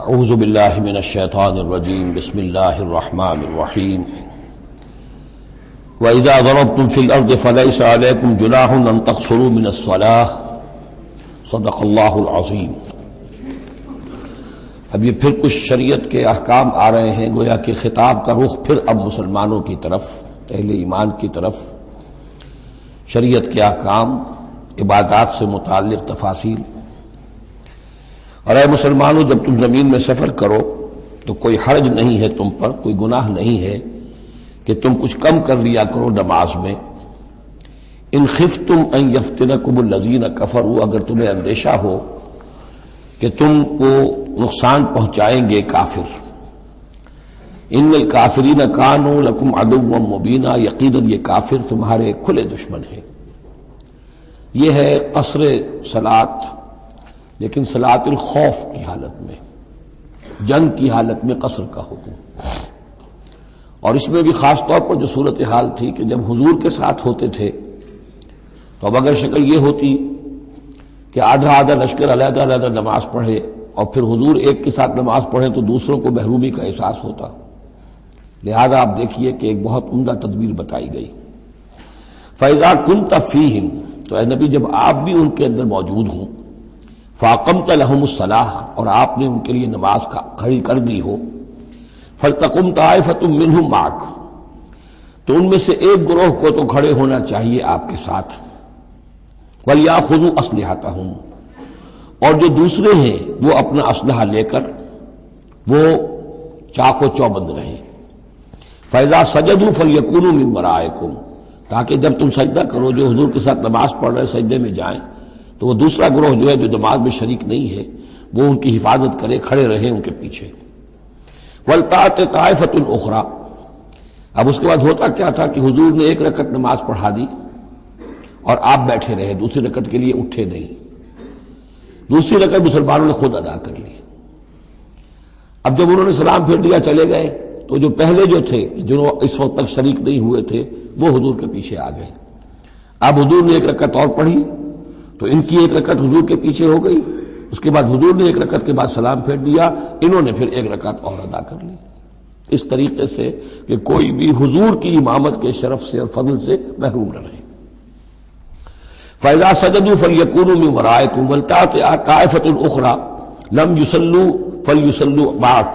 اعوذ باللہ من الشیطان الرجیم بسم اللہ الرحمن الرحیم وَإِذَا ضَرَبْتُمْ فِي الْأَرْضِ فَلَيْسَ عَلَيْكُمْ جُنَاحٌ أَن تَقْصُرُوا مِنَ الصَّلَاةِ صدق اللہ العظیم۔ اب یہ پھر کچھ شریعت کے احکام آ رہے ہیں، گویا کہ خطاب کا رخ پھر اب مسلمانوں کی طرف، اہل ایمان کی طرف۔ شریعت کے احکام، عبادات سے متعلق تفاصیل۔ اور اے مسلمانوں، جب تم زمین میں سفر کرو تو کوئی حرج نہیں ہے تم پر، کوئی گناہ نہیں ہے کہ تم کچھ کم کر لیا کرو نماز میں۔ ان خفتم ان یفتنکم الذین کفروا، اگر تمہیں اندیشہ ہو کہ تم کو نقصان پہنچائیں گے کافر۔ ان الکافرین کانوا لکم عدوا مبینا، یقیناً یہ کافر تمہارے کھلے دشمن ہیں۔ یہ ہے قصر صلاۃ، لیکن صلاۃ الخوف کی حالت میں، جنگ کی حالت میں قصر کا حکم۔ اور اس میں بھی خاص طور پر جو صورتحال تھی کہ جب حضور کے ساتھ ہوتے تھے تو اب اگر شکل یہ ہوتی کہ آدھا آدھا لشکر علیحدہ علیحدہ نماز پڑھے اور پھر حضور ایک کے ساتھ نماز پڑھیں تو دوسروں کو محرومی کا احساس ہوتا۔ لہذا آپ دیکھیے کہ ایک بہت عمدہ تدبیر بتائی گئی۔ فَإِذَا كُنْتَ فِيهِمْ، تو اے نبی جب آپ بھی ان کے اندر موجود ہوں، فَأَقَمْتَ لَهُمُ الصَّلَاةَ، اور آپ نے ان کے لیے نماز کھڑی کر دی ہو، فَلْتَقُمْ طَائِفَةٌ مِّنْهُمْ مَعَكَ، تو ان میں سے ایک گروہ کو تو کھڑے ہونا چاہیے آپ کے ساتھ۔ وَلْيَأْخُذُوا أَسْلِحَتَهُمْ، اور جو دوسرے ہیں وہ اپنا اسلحہ لے کر وہ چاق و چوبند رہیں۔ فَإِذَا سَجَدُوا فَلْيَكُونُوا مِن وَرَائِكُمْ، تاکہ جب تم سجدہ کرو، جو حضور کے ساتھ نماز پڑھ رہے سجدے میں جائیں تو وہ دوسرا گروہ جو ہے جو نماز میں شریک نہیں ہے وہ ان کی حفاظت کرے، کھڑے رہیں ان کے پیچھے۔ وَلْتَأْتِ طَائِفَةٌ أُخْرَىٰ، اب اس کے بعد ہوتا کیا تھا کہ حضور نے ایک رکعت نماز پڑھا دی اور آپ بیٹھے رہے، دوسری رکعت کے لیے اٹھے نہیں۔ دوسری رکعت مسلمانوں نے خود ادا کر لی۔ اب جب انہوں نے سلام پھیر دیا چلے گئے تو جو پہلے جو تھے جو اس وقت تک شریک نہیں ہوئے تھے وہ حضور کے پیچھے آ گئے۔ اب حضور نے ایک رکعت اور پڑھی تو ان کی ایک رکعت حضور کے پیچھے ہو گئی، اس کے بعد حضور نے ایک رکعت کے بعد سلام پھیر دیا، انہوں نے پھر ایک رکعت اور ادا کر لی، اس طریقے سے کہ کوئی بھی حضور کی امامت کے شرف سے اور فضل سے محروم نہ رہے۔ فَإِذَا سَجَدُوا فَلْيَكُونُوا مِن وَرَائِكُمْ وَلْتَأْتِ طَائِفَةٌ أُخْرَىٰ لَمْ يُصَلُّوا فَلْيُصَلُّوا مَعَكَ،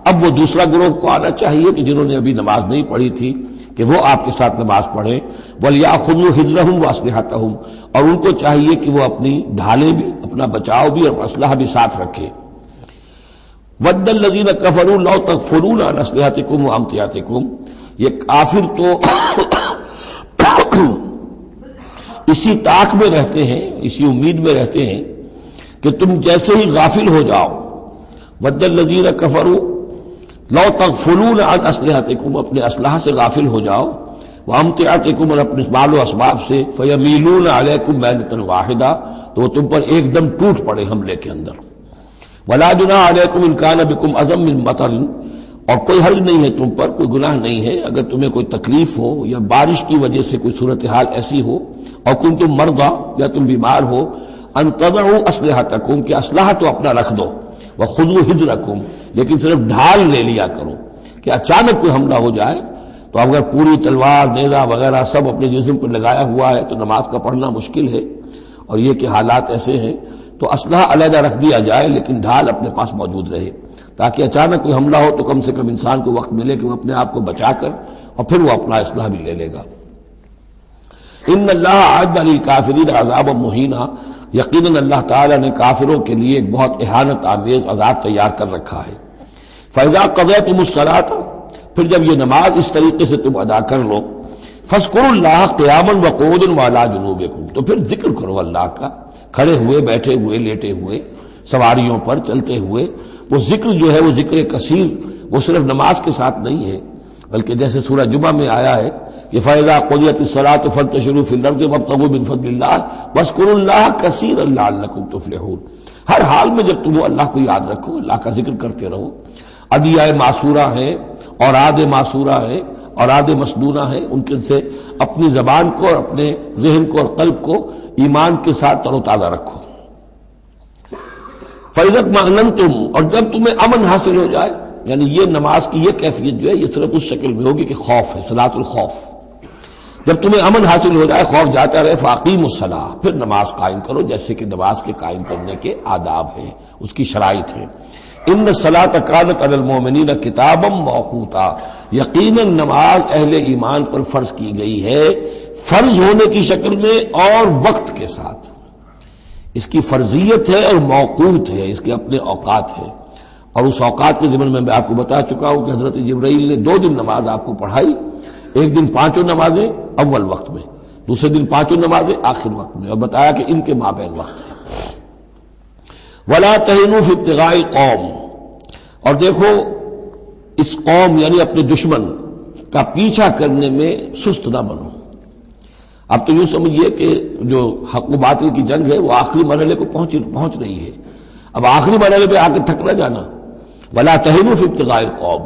اب وہ دوسرا گروہ کو آنا چاہیے کہ جنہوں نے ابھی نماز نہیں پڑھی تھی کہ وہ آپ کے ساتھ نماز پڑھیں۔ وَلْيَأْخُذُوا حِذْرَهُمْ وَأَسْلِحَتَهُمْ، اور ان کو چاہیے کہ وہ اپنی ڈھالیں بھی، اپنا بچاؤ بھی اور اسلحہ بھی ساتھ رکھیں۔ وَدَّ الَّذِينَ كَفَرُوا لَوْ تَغْفُلُونَ عَنْ أَسْلِحَتِكُمْ وَأَمْتِعَتِكُمْ، یہ کافر تو اسی طاق میں رہتے ہیں، اسی امید میں رہتے ہیں کہ تم جیسے ہی غافل ہو جاؤ۔ وَدَّ الَّذِينَ كَفَرُوا لَوْ تَغْفُلُونَ عَنْ أَسْلِحَتِكُمْ، اپنے اسلحہ سے غافل ہو جاؤ، وَأَمْتِعَتِكُمْ، اور اپنے مال و اسباب سے، فَيَمِيلُونَ عَلَيْكُمْ مَيْلَةً وَاحِدَةً، تو وہ تم پر ایک دم ٹوٹ پڑے حملے کے اندر۔ وَلَا جُنَاحَ عَلَيْكُمْ إِن كَانَ بِكُمْ أَذًى مِّن مَطَرٍ، اور کوئی حرج نہیں ہے تم پر، کوئی گناہ نہیں ہے اگر تمہیں کوئی تکلیف ہو یا بارش کی وجہ سے کوئی صورتحال ایسی ہو، اور کنتم مرضى، یا تم بیمار ہو، ان تضعوا اسلحتکم، کہ اسلحہ تو اپنا رکھ دو، وخذوا حذرکم، لیکن صرف ڈھال لے لیا کرو کہ اچانک کوئی حملہ ہو جائے تو اگر پوری تلوار نیزہ وغیرہ سب اپنے جسم پر لگایا ہوا ہے تو نماز کا پڑھنا مشکل ہے، اور یہ کہ حالات ایسے ہیں تو اسلحہ علیحدہ رکھ دیا جائے لیکن ڈھال اپنے پاس موجود رہے، تاکہ اچانک کوئی حملہ ہو تو کم سے کم انسان کو وقت ملے کہ وہ اپنے آپ کو بچا کر اور پھر وہ اپنا اسلحہ بھی لے لے گا۔ ان اللہ اعد للکافرین عذابا مہینا، یقیناً اللہ تعالیٰ نے کافروں کے لیے ایک بہت اہانت آمیز عذاب تیار کر رکھا ہے۔ فَإِذَا قَضَيْتُمُ الصَّلَاةَ، پھر جب یہ نماز اس طریقے سے تم ادا کر لو، فَاذْكُرُوا اللَّهَ قِيَامًا وَقُعُودًا وَعَلَىٰ جُنُوبِكُمْ، تو پھر ذکر کرو اللہ کا، کھڑے ہوئے، بیٹھے ہوئے، لیٹے ہوئے، سواریوں پر چلتے ہوئے۔ وہ ذکر جو ہے وہ ذکر کثیر، وہ صرف نماز کے ساتھ نہیں ہے بلکہ جیسے سورہ جمعہ میں آیا ہے کہ فَإِذَا قُضِيَتِ الصَّلَاةُ فَانتَشِرُوا فِي الْأَرْضِ وَابْتَغُوا مِن فَضْلِ اللَّهِ وَاذْكُرُوا اللَّهَ كَثِيرًا لَعَلَّكُمْ تُفْلِحُونَ، ہر حال میں جب تم اللہ کو یاد رکھو، اللہ کا ذکر کرتے رہو۔ ادعیہ معصورہ ہیں، اوراد معصورہ ہیں، اوراد مسنونہ ہیں، ان کے سے اپنی زبان کو اور اپنے ذہن کو اور قلب کو ایمان کے ساتھ تر و تازہ رکھو۔ فَإِذَا اطْمَأْنَنْتُمْ، اور جب تمہیں امن حاصل ہو جائے، یعنی یہ نماز کی یہ کیفیت جو ہے یہ صرف اس شکل میں ہوگی کہ خوف ہے، صلاۃ الخوف، جب تمہیں امن حاصل ہو جائے، خوف جاتا رہے، فَأَقِیمُوا الصَّلَاةَ، پھر نماز قائم کرو جیسے کہ نماز کے قائم کرنے کے آداب ہیں، اس کی شرائط ہیں۔ ان الصلاۃ کانت علی المؤمنین کتابا موقوتا، یقیناً نماز اہل ایمان پر فرض کی گئی ہے، فرض ہونے کی شکل میں اور وقت کے ساتھ، اس کی فرضیت ہے اور موقوت ہے، اس کے اپنے اوقات ہیں، اور اس اوقات کے ضمن میں آپ کو بتا چکا ہوں کہ حضرت جبرائیل نے 2 دن نماز آپ کو پڑھائی، ایک دن 5 نمازیں اول وقت میں، دوسرے دن 5 نمازیں آخر وقت میں، اور بتایا کہ ان کے مابین وقت ہے۔ وَلَا تَهِنُوا فِي ابْتِغَاءِ الْقَوْمِ، اور دیکھو اس قوم یعنی اپنے دشمن کا پیچھا کرنے میں سست نہ بنو۔ اب تو یوں سمجھیے کہ جو حق و باطل کی جنگ ہے وہ آخری مرحلے کو پہنچ رہی ہے، اب آخری مرحلے پہ آ کے تھک نہ جانا۔ وَلَا تَهِنُوا فِي ابْتِغَاءِ الْقَوْمِ،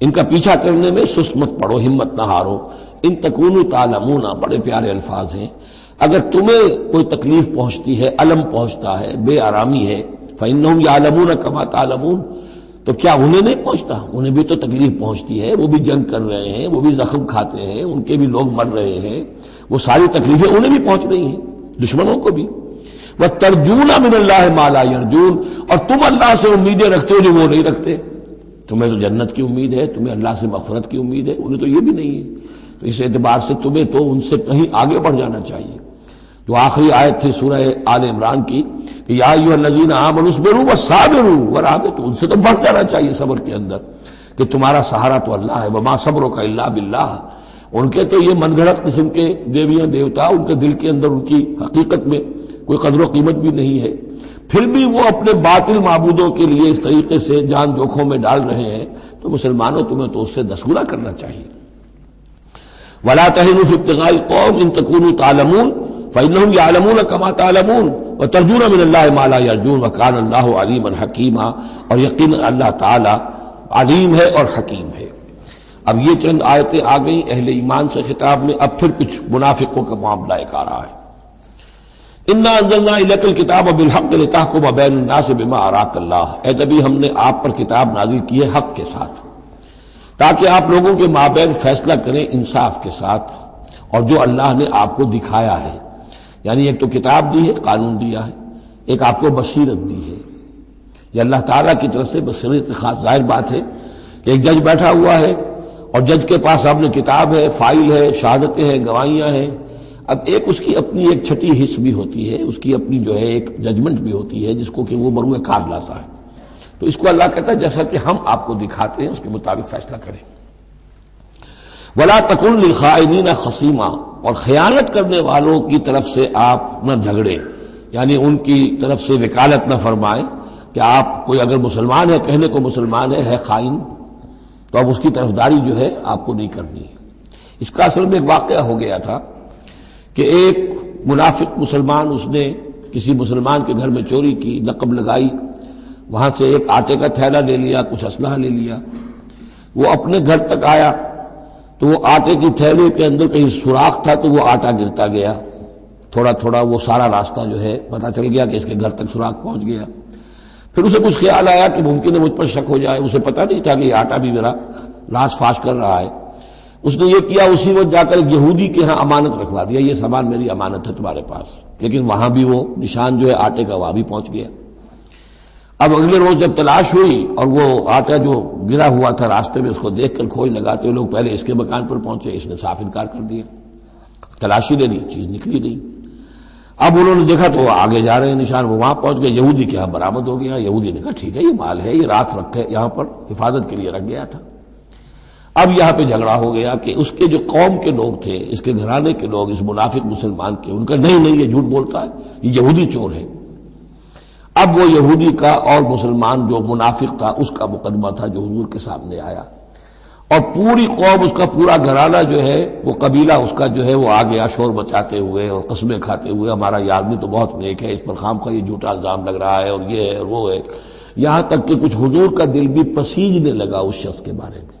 ان کا پیچھا کرنے میں سست مت پڑو، ہمت نہ ہارو۔ ان تکونوا تعلمون، بڑے پیارے الفاظ ہیں، اگر تمہیں کوئی تکلیف پہنچتی ہے، الم پہنچتا ہے، بے آرامی ہے، فإنهم يعلمون كما تعلمون، تو کیا انہیں نہیں پہنچتا؟ انہیں بھی تو تکلیف پہنچتی ہے، وہ بھی جنگ کر رہے ہیں، وہ بھی زخم کھاتے ہیں، ان کے بھی لوگ مر رہے ہیں، وہ ساری تکلیفیں انہیں بھی پہنچ رہی ہیں، دشمنوں کو بھی۔ وَتَرْجُونَ مِنَ اللَّهِ مَا لَا يَرْجُونَ، اور تم اللہ سے امیدیں رکھتے ہو جو وہ نہیں رکھتے، تمہیں تو جنت کی امید ہے، تمہیں اللہ سے مغفرت کی امید ہے، انہیں تو یہ بھی نہیں ہے، تو اس اعتبار سے تمہیں تو ان سے کہیں آگے بڑھ جانا چاہیے۔ جو آخری آیت تھی سورہ آل عمران کی کہ یا ایھا الذین آمنوا اصبروا وصابروا ورابطوا، ان سے تو بڑھ جانا چاہیے صبر کے اندر کہ تمہارا سہارا تو اللہ ہے، وما صبرک الا باللہ۔ ان کے تو یہ من گھڑت قسم کے دیویاں دیوتا، ان کے دل کے اندر ان کی حقیقت میں کوئی قدر و قیمت بھی نہیں ہے، پھر بھی وہ اپنے باطل معبودوں کے لیے اس طریقے سے جان جوکھوں میں ڈال رہے ہیں، تو مسلمانوں تمہیں تو اس سے 10 گنا کرنا چاہیے۔ وَلَا تَهِنُوا فِي ابْتِغَاءِ الْقَوْمِ إِن تَكُونُوا تَعْلَمُونَ فَإِنَّهُمْ يَعْلَمُونَ كَمَا تَعْلَمُونَ وَتَرْجُونَ مِنَ اللَّهِ مَا لَا يَرْجُونَ وَكَانَ اللَّهُ عَلِيمًا حَكِيمًا، اور یقیناً اللہ تعالی علیم ہے اور حکیم ہے۔ اب یہ چند آیتیں آ گئیں اہل ایمان سے خطاب میں، اب پھر کچھ منافقوں کا معاملہ ایک آ رہا ہے۔ اِنَّا أَنزَلْنَا إِلَيْكَ الْكِتَابَ بِالْحَقِّ لِتَحْكُمَ بَيْنَ النَّاسِ بِمَا أَرَاكَ اللَّهُ، اے نبی ہم نے آپ پر کتاب نازل کی ہے حق کے ساتھ، تاکہ آپ لوگوں کے مابین فیصلہ کریں انصاف کے ساتھ، اور جو اللہ نے آپ کو دکھایا ہے، یعنی ایک تو کتاب دی ہے، قانون دیا ہے، ایک آپ کو بصیرت دی ہے، یہ اللہ تعالیٰ کی طرف سے بصیرت خاص۔ ظاہر بات ہے کہ ایک جج بیٹھا ہوا ہے اور جج کے پاس آپ نے کتاب ہے، فائل ہے، شہادتیں ہیں، گواہیاں ہیں، اب ایک اس کی اپنی ایک چھٹی حص بھی ہوتی ہے، اس کی اپنی جو ہے ایک ججمنٹ بھی ہوتی ہے جس کو کہ وہ بروئے کار لاتا ہے، تو اس کو اللہ کہتا ہے جیسا کہ ہم آپ کو دکھاتے ہیں اس کے مطابق فیصلہ کریں۔ وَلَا تَكُن لِلْخَائِنِينَ خَصِيمًا، اور خیانت کرنے والوں کی طرف سے آپ نہ جھگڑے، یعنی ان کی طرف سے وکالت نہ فرمائیں کہ آپ کوئی اگر مسلمان ہے، کہنے کو مسلمان ہے خائن، تو اب اس کی طرفداری جو ہے آپ کو نہیں کرنی ہے۔ اس کا اصل میں ایک واقعہ ہو گیا تھا کہ ایک منافق مسلمان، اس نے کسی مسلمان کے گھر میں چوری کی، نقب لگائی، وہاں سے ایک آٹے کا تھیلا لے لیا، کچھ اسلحہ لے لیا، وہ اپنے گھر تک آیا تو وہ آٹے کی تھیلے کے اندر کہیں سوراخ تھا تو وہ آٹا گرتا گیا، تھوڑا تھوڑا وہ سارا راستہ جو ہے پتہ چل گیا کہ اس کے گھر تک سوراخ پہنچ گیا۔ پھر اسے کچھ خیال آیا کہ ممکن ہے مجھ پر شک ہو جائے، اسے پتہ نہیں تھا کہ یہ آٹا بھی میرا لاش فاش کر رہا ہے، اس نے یہ کیا، اسی وقت جا کر ایک یہودی کے ہاں امانت رکھوا دیا، یہ سامان میری امانت ہے تمہارے پاس، لیکن وہاں بھی وہ نشان جو ہے آٹے کا وہاں بھی پہنچ گیا۔ اب اگلے روز جب تلاش ہوئی اور وہ آٹا جو گرا ہوا تھا راستے میں، اس کو دیکھ کر کھوج لگاتے ہوئے لوگ پہلے اس کے مکان پر پہنچے، اس نے صاف انکار کر دیا، تلاشی لے لی، چیز نکلی نہیں۔ اب انہوں نے دیکھا تو وہ آگے جا رہے ہیں نشان، وہ وہاں پہنچ گئے، یہودی کے ہاں برآمد ہو گیا۔ یہودی نے کہا ٹھیک ہے یہ مال ہے، یہ رات رکھے یہاں پر حفاظت کے لیے رکھ گیا تھا۔ اب یہاں پہ جھگڑا ہو گیا کہ اس کے جو قوم کے لوگ تھے، اس کے گھرانے کے لوگ، اس منافق مسلمان کے، ان کا نہیں یہ جھوٹ بولتا ہے، یہ یہودی چور ہے۔ اب وہ یہودی کا اور مسلمان جو منافق تھا اس کا مقدمہ تھا جو حضور کے سامنے آیا، اور پوری قوم، اس کا پورا گھرانہ جو ہے، وہ قبیلہ اس کا جو ہے وہ آ گیا شور مچاتے ہوئے اور قسمیں کھاتے ہوئے، ہمارا یہ آدمی تو بہت نیک ہے، اس پر خامخواہ یہ جھوٹا الزام لگ رہا ہے اور یہ ہے اور وہ ہے، یہاں تک کہ کچھ حضور کا دل بھی پسیجنے لگا اس شخص کے بارے میں۔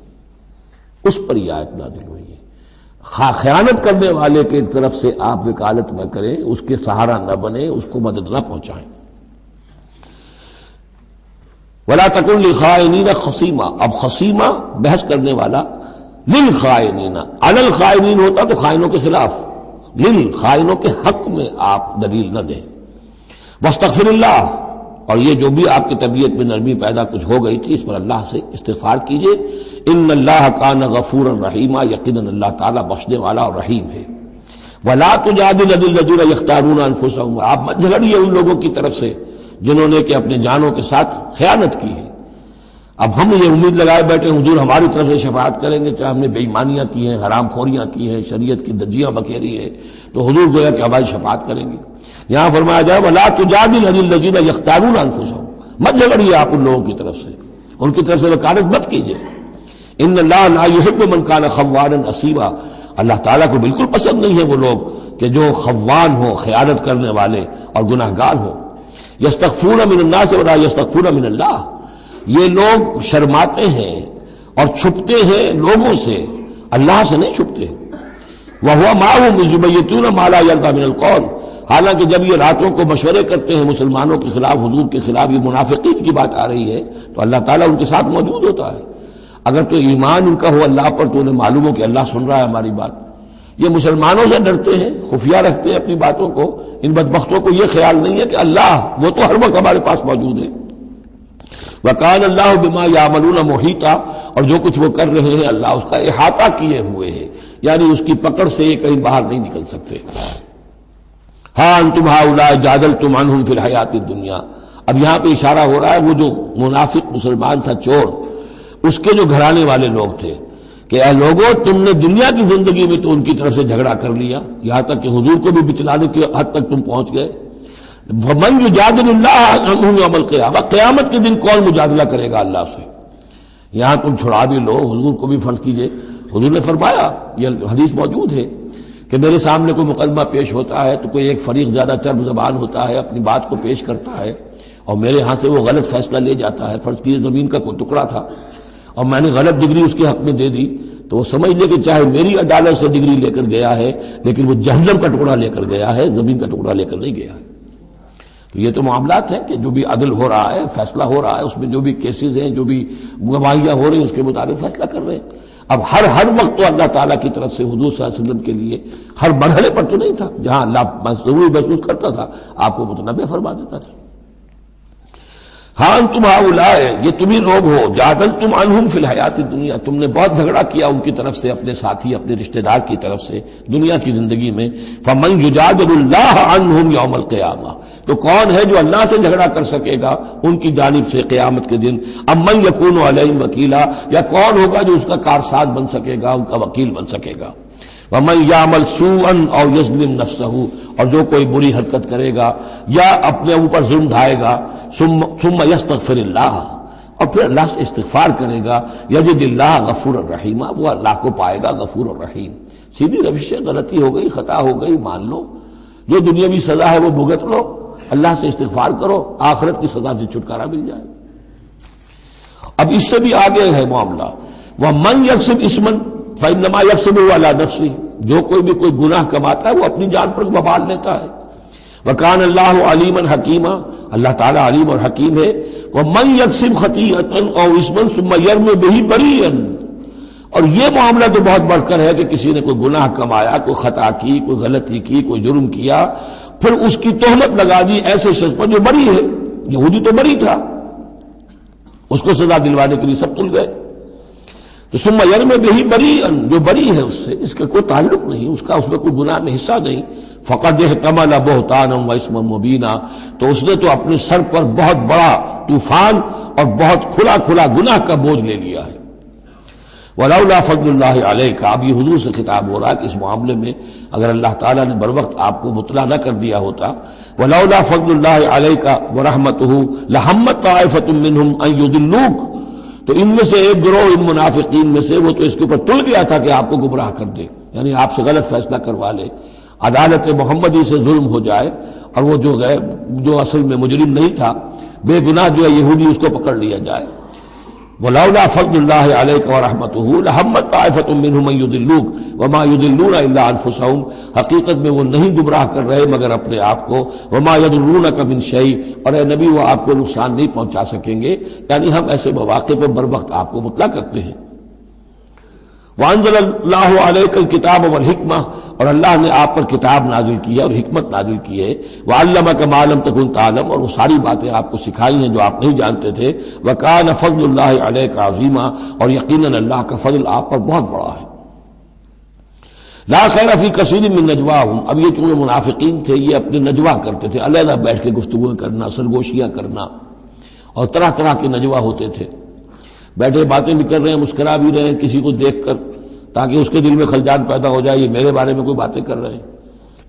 اس پر یہ آیت نازل ہوئی ہے، خیانت کرنے والے کی طرف سے آپ وکالت نہ کریں، اس کے سہارا نہ بنیں، اس کو مدد نہ پہنچائیں۔ ولا تکن للخائنین خصیما، اب خصیما بحث کرنے والا، للخائنین، علی الخائنین ہوتا تو خائنوں کے خلاف، للخائنوں کے حق میں آپ دلیل نہ دیں۔ واستغفر اللہ، اور یہ جو بھی آپ کی طبیعت میں نرمی پیدا کچھ ہو گئی تھی اس پر اللہ سے استغفار کیجئے، ان اللہ کان غفورا رحیما، یقیناً اللہ تعالیٰ بخشنے والا اور رحیم ہے۔ ولا تجادل عن الذین یختارون انفسهم، آپ مت جھگڑیے ان لوگوں کی طرف سے جنہوں نے کہ اپنے جانوں کے ساتھ خیانت کی ہے۔ اب ہم یہ امید لگائے بیٹھے حضور ہماری طرف سے شفاعت کریں گے، چاہے ہم نے بے ایمانیاں کی ہیں، حرام خوریاں کی ہیں، شریعت کی دجیاں بکھیری ہیں، تو حضور گویا کہ ہماری شفاعت کریں گے۔ یہاں فرمایا جائے ولا تجادل عن الذین یختارون انفسهم، مت جھگڑیے آپ ان لوگوں کی طرف سے، ان کی طرف سے وکالت مت کیجیے۔ ان اللہ لا یحب من کان خوانا اثیما، اللہ تعالیٰ کو بالکل پسند نہیں ہے وہ لوگ کہ جو خوان ہوں، خیانت کرنے والے اور گناہ گار ہوں۔ یستخفون من الناس ولا یستخفون من اللہ، یہ لوگ شرماتے ہیں اور چھپتے ہیں لوگوں سے، اللہ سے نہیں چھپتے۔ وَهُوَ مَعَهُمْ إِذْ يُبَيِّتُونَ مَا لَا يَرْضَىٰ مِنَ الْقَوْلِ، حالانکہ جب یہ راتوں کو مشورے کرتے ہیں مسلمانوں کے خلاف، حضور کے خلاف، یہ منافقین کی بات آ رہی ہے تو اللہ تعالیٰ ان کے ساتھ موجود ہوتا ہے۔ اگر تو ایمان ان کا ہو اللہ پر تو انہیں معلوم ہو کہ اللہ سن رہا ہے ہماری بات۔ یہ مسلمانوں سے ڈرتے ہیں، خفیہ رکھتے ہیں اپنی باتوں کو، ان بدبختوں کو یہ خیال نہیں ہے کہ اللہ وہ تو ہر وقت ہمارے پاس موجود ہے۔ وَكَانَ اللَّهُ بِمَا يَعْمَلُونَ مُحِيطًا، اور جو کچھ وہ کر رہے ہیں اللہ اس کا احاطہ کیے ہوئے ہے، یعنی اس کی پکڑ سے یہ کہیں باہر نہیں نکل سکتے۔ ہاں انتم ہؤلاء جادلتم عنہم فی الحیات الدنیا، اب یہاں پہ اشارہ ہو رہا ہے وہ جو منافق مسلمان تھا، چور، اس کے جو گھرانے والے لوگ تھے کہ اے لوگوں تم نے دنیا کی زندگی میں تو ان کی طرف سے جھگڑا کر لیا، یہاں تک کہ حضور کو بھی بچلانے کی حد تک تم پہنچ گئے۔ وَمَن يُجَادِلُ اللَّهَ عَنْهُمْ يَوْمَ الْقِيَامَةِ، قیامت کے دن کون مجادلہ کرے گا اللہ سے؟ یہاں تم چھڑا بھی لو، حضور کو بھی فرض کیجئے، حضور نے فرمایا، یہ حدیث موجود ہے کہ میرے سامنے کوئی مقدمہ پیش ہوتا ہے تو کوئی ایک فریق زیادہ چرب زبان ہوتا ہے، اپنی بات کو پیش کرتا ہے اور میرے ہاں سے وہ غلط فیصلہ لے جاتا ہے۔ فرض کیجئے زمین کا کوئی ٹکڑا تھا اور میں نے غلط ڈگری اس کے حق میں دے دی، تو وہ سمجھ لے کہ چاہے میری عدالت سے ڈگری لے کر گیا ہے لیکن وہ جہنم کا ٹکڑا لے کر گیا ہے، زمین کا ٹکڑا لے کر نہیں گیا ہے۔ تو یہ تو معاملات ہیں کہ جو بھی عدل ہو رہا ہے، فیصلہ ہو رہا ہے، اس میں جو بھی کیسز ہیں، جو بھی گواہیاں ہو رہی ہیں اس کے مطابق فیصلہ کر رہے ہیں۔ اب ہر وقت تو اللہ تعالیٰ کی طرف سے حضور صلی اللہ علیہ وسلم کے لیے ہر مرحلے پر تو نہیں تھا، جہاں اللہ ضروری محسوس کرتا تھا آپ کو متنبع فرما دیتا تھا۔ ہاں تم ہؤلاء، یہ تمہیں لوگ ہو، جادلتم عنہم فی الحیات الدنیا، تم نے بہت جھگڑا کیا ان کی طرف سے، اپنے ساتھی، اپنے رشتہ دار کی طرف سے دنیا کی زندگی میں۔ فمن یجادل اللہ عنہم یوم القیامہ، تو کون ہے جو اللہ سے جھگڑا کر سکے گا ان کی جانب سے قیامت کے دن؟ ام من یکون علیہم وکیلا، یا کون ہوگا جو اس کا کارساز بن سکے گا، ان کا وکیل بن سکے گا؟ وَمَن يَعْمَلْ سُوءًا أَوْ يَظْلِمْ نَفْسَهُ، اور جو کوئی بری حرکت کرے گا یا اپنے اوپر ظلم ڈھائے گا، ثم يستغفر اللہ، اور پھر اللہ سے استغفار کرے گا، یجد اللہ غفور الرحیم، وہ اللہ کو پائے گا غفور الرحیم۔ سیدھی روش ہے، غلطی ہو گئی، خطا ہو گئی، مان لو، جو دنیاوی سزا ہے وہ بھگت لو، اللہ سے استغفار کرو، آخرت کی سزا سے چھٹکارا مل جائے۔ اب اس سے بھی آگے ہے معاملہ، وَمَن يَكْسِبْ إِثْمًا فَإِنَّمَا يَكْسِبُهُ عَلَى نَفْسِهِ، جو کوئی بھی کوئی گناہ کماتا ہے وہ اپنی جان پر وبال لیتا ہے۔ وَكَانَ اللَّهُ عَلِيمًا حَكِيمًا، اللہ تعالیٰ علیم اور حکیم ہے۔ وَمَن يَكْسِبْ خَطِيئَةً أَوْ إِثْمًا ثُمَّ يَرْمِ بِهِ بَرِيئًا، اور یہ معاملہ تو بہت بڑھ کر ہے کہ کسی نے کوئی گناہ کمایا، کوئی خطا کی، کوئی غلطی کی، کوئی جرم کیا، پھر اس کی تہمت لگا دی ایسے شخص پر جو بری ہے۔ یہودی تو بری تھا، اس کو سزا دلوانے کے لیے سب تل گئے، تو ثم یرم بہ بریئا، جو بری ہے اس سے، اس کا کوئی تعلق نہیں، اس کا اس میں کوئی گناہ میں حصہ نہیں، فقد احتمل بہتانا و اثما مبینا، تو اس نے تو اپنے سر پر بہت بڑا طوفان اور بہت کھلا گناہ کا بوجھ لے لیا ہے۔ ولولا فضل اللہ علیک، اب یہ حضور سے خطاب ہو رہا ہے کہ اس معاملے میں اگر اللہ تعالیٰ نے بروقت آپ کو مطلع نہ کر دیا ہوتا، ولولا فضل اللہ علیک ورحمتہ لہمت طائفۃ منہم ان یضلوک، تو ان میں سے ایک گروہ ان منافقین میں سے وہ تو اس کے اوپر تل گیا تھا کہ آپ کو گمراہ کر دے، یعنی آپ سے غلط فیصلہ کروا لے، عدالت محمدی سے ظلم ہو جائے، اور وہ جو اصل میں مجرم نہیں تھا، بے گناہ جو ہے یہودی، اس کو پکڑ لیا جائے۔ ولولا فضل اللہ علیک ورحمتہ لہمت طائفۃ منہم ان یضلوک وما یضلون الا انفسہم، حقیقت میں وہ نہیں گمراہ کر رہے مگر اپنے آپ کو، وما یضرونک من شیء، اور اے نبی وہ آپ کو نقصان نہیں پہنچا سکیں گے، یعنی ہم ایسے مواقع پر بر وقت آپ کو مطلع کرتے ہیں۔ وانزل اللہ علیک الکتاب والحکمہ، اور اللہ نے آپ پر کتاب نازل کی ہے اور حکمت نازل کی ہے، وعلمک ما لم تکن تعلم، اور وہ ساری باتیں آپ کو سکھائی ہیں جو آپ نہیں جانتے تھے، وکان فضل اللہ علیک عظیما، اور یقیناً اللہ کا فضل آپ پر بہت بڑا ہے۔ لا خیر فی کثیر من نجواہم، اب یہ چونکہ منافقین تھے یہ اپنے نجوا کرتے تھے، علیحدہ بیٹھ کے گفتگویں کرنا، سرگوشیاں کرنا، اور طرح طرح کے نجوا ہوتے تھے، بیٹھے باتیں بھی کر رہے ہیں، مسکرا بھی رہے ہیں کسی کو دیکھ کر تاکہ اس کے دل میں خلجان پیدا ہو جائے، یہ میرے بارے میں کوئی باتیں کر رہے ہیں،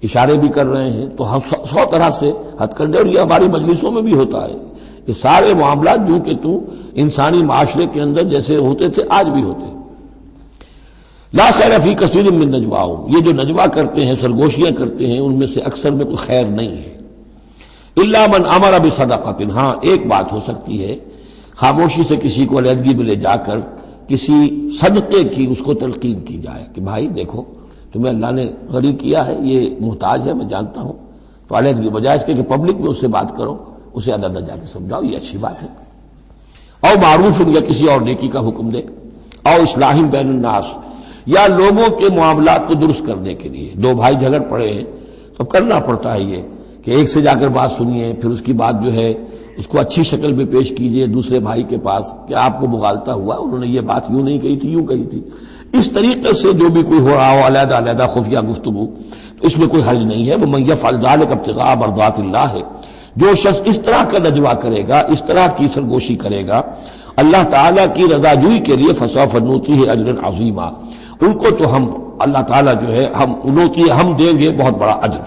اشارے بھی کر رہے ہیں، تو 100 طرح سے ہتھ کنڈے، اور یہ ہماری مجلسوں میں بھی ہوتا ہے، یہ سارے معاملات جو کہ انسانی معاشرے کے اندر جیسے ہوتے تھے آج بھی ہوتے ہیں۔ لا خیر فی کثیر من نجواہم، یہ جو نجوا کرتے ہیں، سرگوشیاں کرتے ہیں، ان میں سے اکثر میں کوئی خیر نہیں ہے۔ الا من امر بصدقۃ، ہاں ایک بات ہو سکتی ہے، خاموشی سے کسی کو علیحدگی میں لے جا کر کسی صدقے کی اس کو تلقین کی جائے کہ بھائی دیکھو تمہیں اللہ نے غنی کیا ہے، یہ محتاج ہے میں جانتا ہوں، تو علیحدگی بجائے اس کے کہ پبلک میں اس سے بات کرو، اسے عدد جا کے سمجھاؤ، یہ اچھی بات ہے۔ او معروف، یا کسی اور نیکی کا حکم دے، او اصلاح بین الناس، یا لوگوں کے معاملات کو درست کرنے کے لیے، دو بھائی جھگڑ پڑے ہیں تو کرنا پڑتا ہے یہ کہ ایک سے جا کر بات سنیے، پھر اس کی بات جو ہے اس کو اچھی شکل میں پیش کیجئے دوسرے بھائی کے پاس کہ آپ کو مغالطہ ہوا، انہوں نے یہ بات یوں نہیں کہی تھی یوں کہی تھی، اس طریقے سے جو بھی کوئی ہو رہا ہو علیحدہ علیحدہ خفیہ گفتگو، تو اس میں کوئی حرج نہیں ہے۔ وَمَن يَفْعَلْ ذَلِكَ ابْتِغَاءَ مَرْضَاتِ اللَّهِ، جو شخص اس طرح کا نجوا کرے گا، اس طرح کی سرگوشی کرے گا اللہ تعالیٰ کی رضا جوئی کے لیے، فَسَوْفَ نُؤْتِيهِ أَجْرًا عَظِيمًا، ان کو تو ہم اللہ تعالیٰ جو ہے ہم دیں گے بہت بڑا اجر۔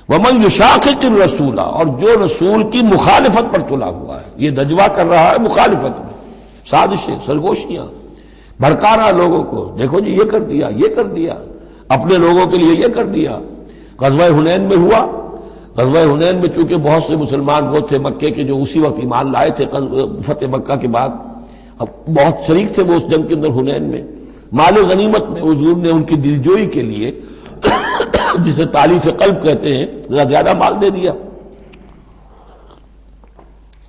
وَمَن يُشَاقِقِ الرَّسُولَ، اور جو رسول کی مخالفت پر تلا ہوا ہے، یہ نجوا کر رہا ہے مخالفت میں، سازشیں، سرگوشیاں، بھڑکا رہا لوگوں کو، دیکھو جی یہ کر دیا، یہ کر دیا، اپنے لوگوں کے لیے یہ کر دیا۔ غزوہ حنین میں ہوا، غزوہ حنین میں چونکہ بہت سے مسلمان وہ تھے مکے کے جو اسی وقت ایمان لائے تھے فتح مکہ کے بعد، اب بہت شریک تھے وہ اس جنگ کے اندر حنین میں، مال غنیمت میں حضور نے ان کی دلجوئی کے لیے جسے تالیف قلب کہتے ہیں ذرا زیادہ مال دے دیا،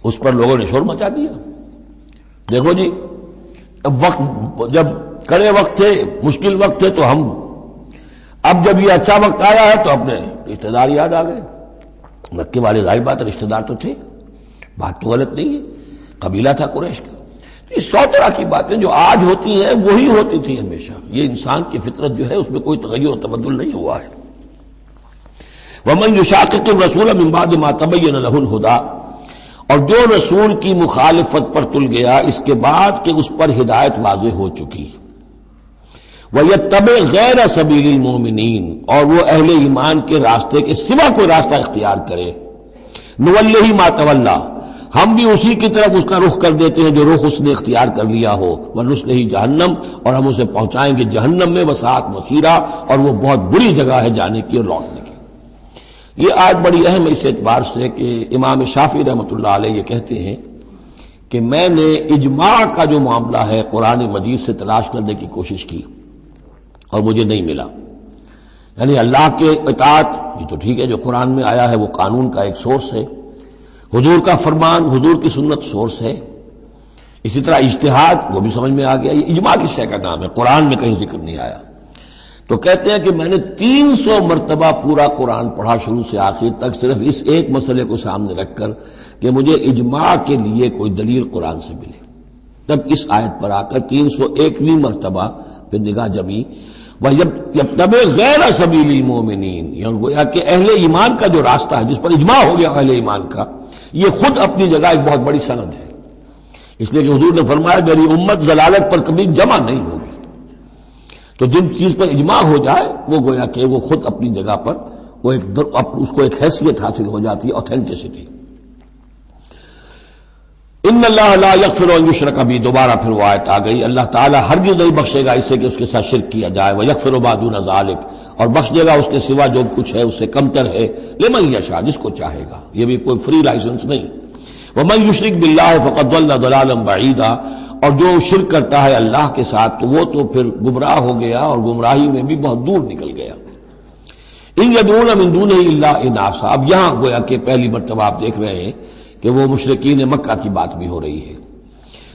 اس پر لوگوں نے شور مچا دیا۔ دیکھو جی جب کڑے وقت تھے، مشکل وقت تھے تو ہم، اب جب یہ اچھا وقت آیا ہے تو اپنے رشتہ دار یاد آ گئے۔ مکے والے ظاہر بات ہے رشتہ دار تو تھے، بات تو غلط نہیں ہے، قبیلہ تھا قریش کا۔ یہ 100 طرح کی باتیں جو آج ہوتی ہیں وہی ہوتی تھی ہمیشہ، یہ انسان کی فطرت جو ہے اس میں کوئی تغیر و تبدل نہیں ہوا ہے۔ وَمَن يُشَاقِقِ الرَّسُولَ مِن بَعْدِ مَا تَبَيَّنَ لَهُ الْهُدَىٰ، اور جو رسول کی مخالفت پر تل گیا اس کے بعد کہ اس پر ہدایت واضح ہو چکی، وَيَتَّبِعْ غَيْرَ سَبِيلِ الْمُؤْمِنِينَ، اور وہ اہل ایمان کے راستے کے سوا کوئی راستہ اختیار کرے، نُوَلِّهِ مَا تَوَلَّىٰ، ہم بھی اسی کی طرف اس کا رخ کر دیتے ہیں جو رخ اس نے اختیار کر لیا ہو، وَنُصْلِهِ جہنم، اور ہم اسے پہنچائیں گے جہنم میں، وَسَاءَتْ مَصِيرًا، اور وہ بہت بری جگہ ہے جانے کی اور لوٹنے کی۔ یہ آیت بڑی اہم ہے اس اعتبار سے کہ امام شافعی رحمۃ اللہ علیہ یہ کہتے ہیں کہ میں نے اجماع کا جو معاملہ ہے قرآن مجید سے تلاش کرنے کی کوشش کی اور مجھے نہیں ملا، یعنی اللہ کے اطاعت یہ تو ٹھیک ہے جو قرآن میں آیا ہے وہ قانون کا ایک سورس ہے، حضور کا فرمان، حضور کی سنت سورس ہے، اسی طرح اجتہاد وہ بھی سمجھ میں آ گیا، یہ اجماع کس شے کا نام ہے، قرآن میں کہیں ذکر نہیں آیا۔ تو کہتے ہیں کہ میں نے 300 مرتبہ پورا قرآن پڑھا شروع سے آخر تک صرف اس ایک مسئلے کو سامنے رکھ کر کہ مجھے اجماع کے لیے کوئی دلیل قرآن سے ملے، تب اس آیت پر آ کر 301ویں مرتبہ پھر نگاہ جمی، وَيَتَّبِعْ غَيْرَ سَبِيلِ الْمُؤْمِنِينَ، یعنی گویا کہ اہل ایمان کا جو راستہ ہے جس پر اجماع ہو گیا اہل ایمان کا، یہ خود اپنی جگہ ایک بہت بڑی سند ہے، اس لیے کہ حضور نے فرمایا میری امت ضلالت پر کبھی جمع نہیں ہوگی۔ تو جن چیز پر اجماع ہو جائے وہ گویا کہ وہ خود اپنی جگہ پر وہ اس کو ایک حیثیت حاصل ہو جاتی ہے، اوتھینٹسٹی۔ ان اللہ لا یغفر ان یشرک بہ، دوبارہ پھر وہ آیت آ گئی، اللہ تعالیٰ ہرگز نہیں بخشے گا اسے کہ اس کے ساتھ شرک کیا جائے، ویغفر ما دون ذلک، اور بخش دے گا اس کے سوا جو کچھ ہے اس سے کمتر ہے، لمن یشاء، جس کو چاہے گا، یہ بھی کوئی فری لائسنس نہیں۔ ومن یشرک باللہ فقد ضل ضلالا بعیدا، اور جو شرک کرتا ہے اللہ کے ساتھ تو وہ تو پھر گمراہ ہو گیا اور گمراہی میں بھی بہت دور نکل گیا۔ ان یدعون من دونہ الا اناثا، اب یہاں گویا کہ پہلی مرتبہ آپ دیکھ رہے ہیں کہ وہ مشرکین مکہ کی بات بھی ہو رہی ہے۔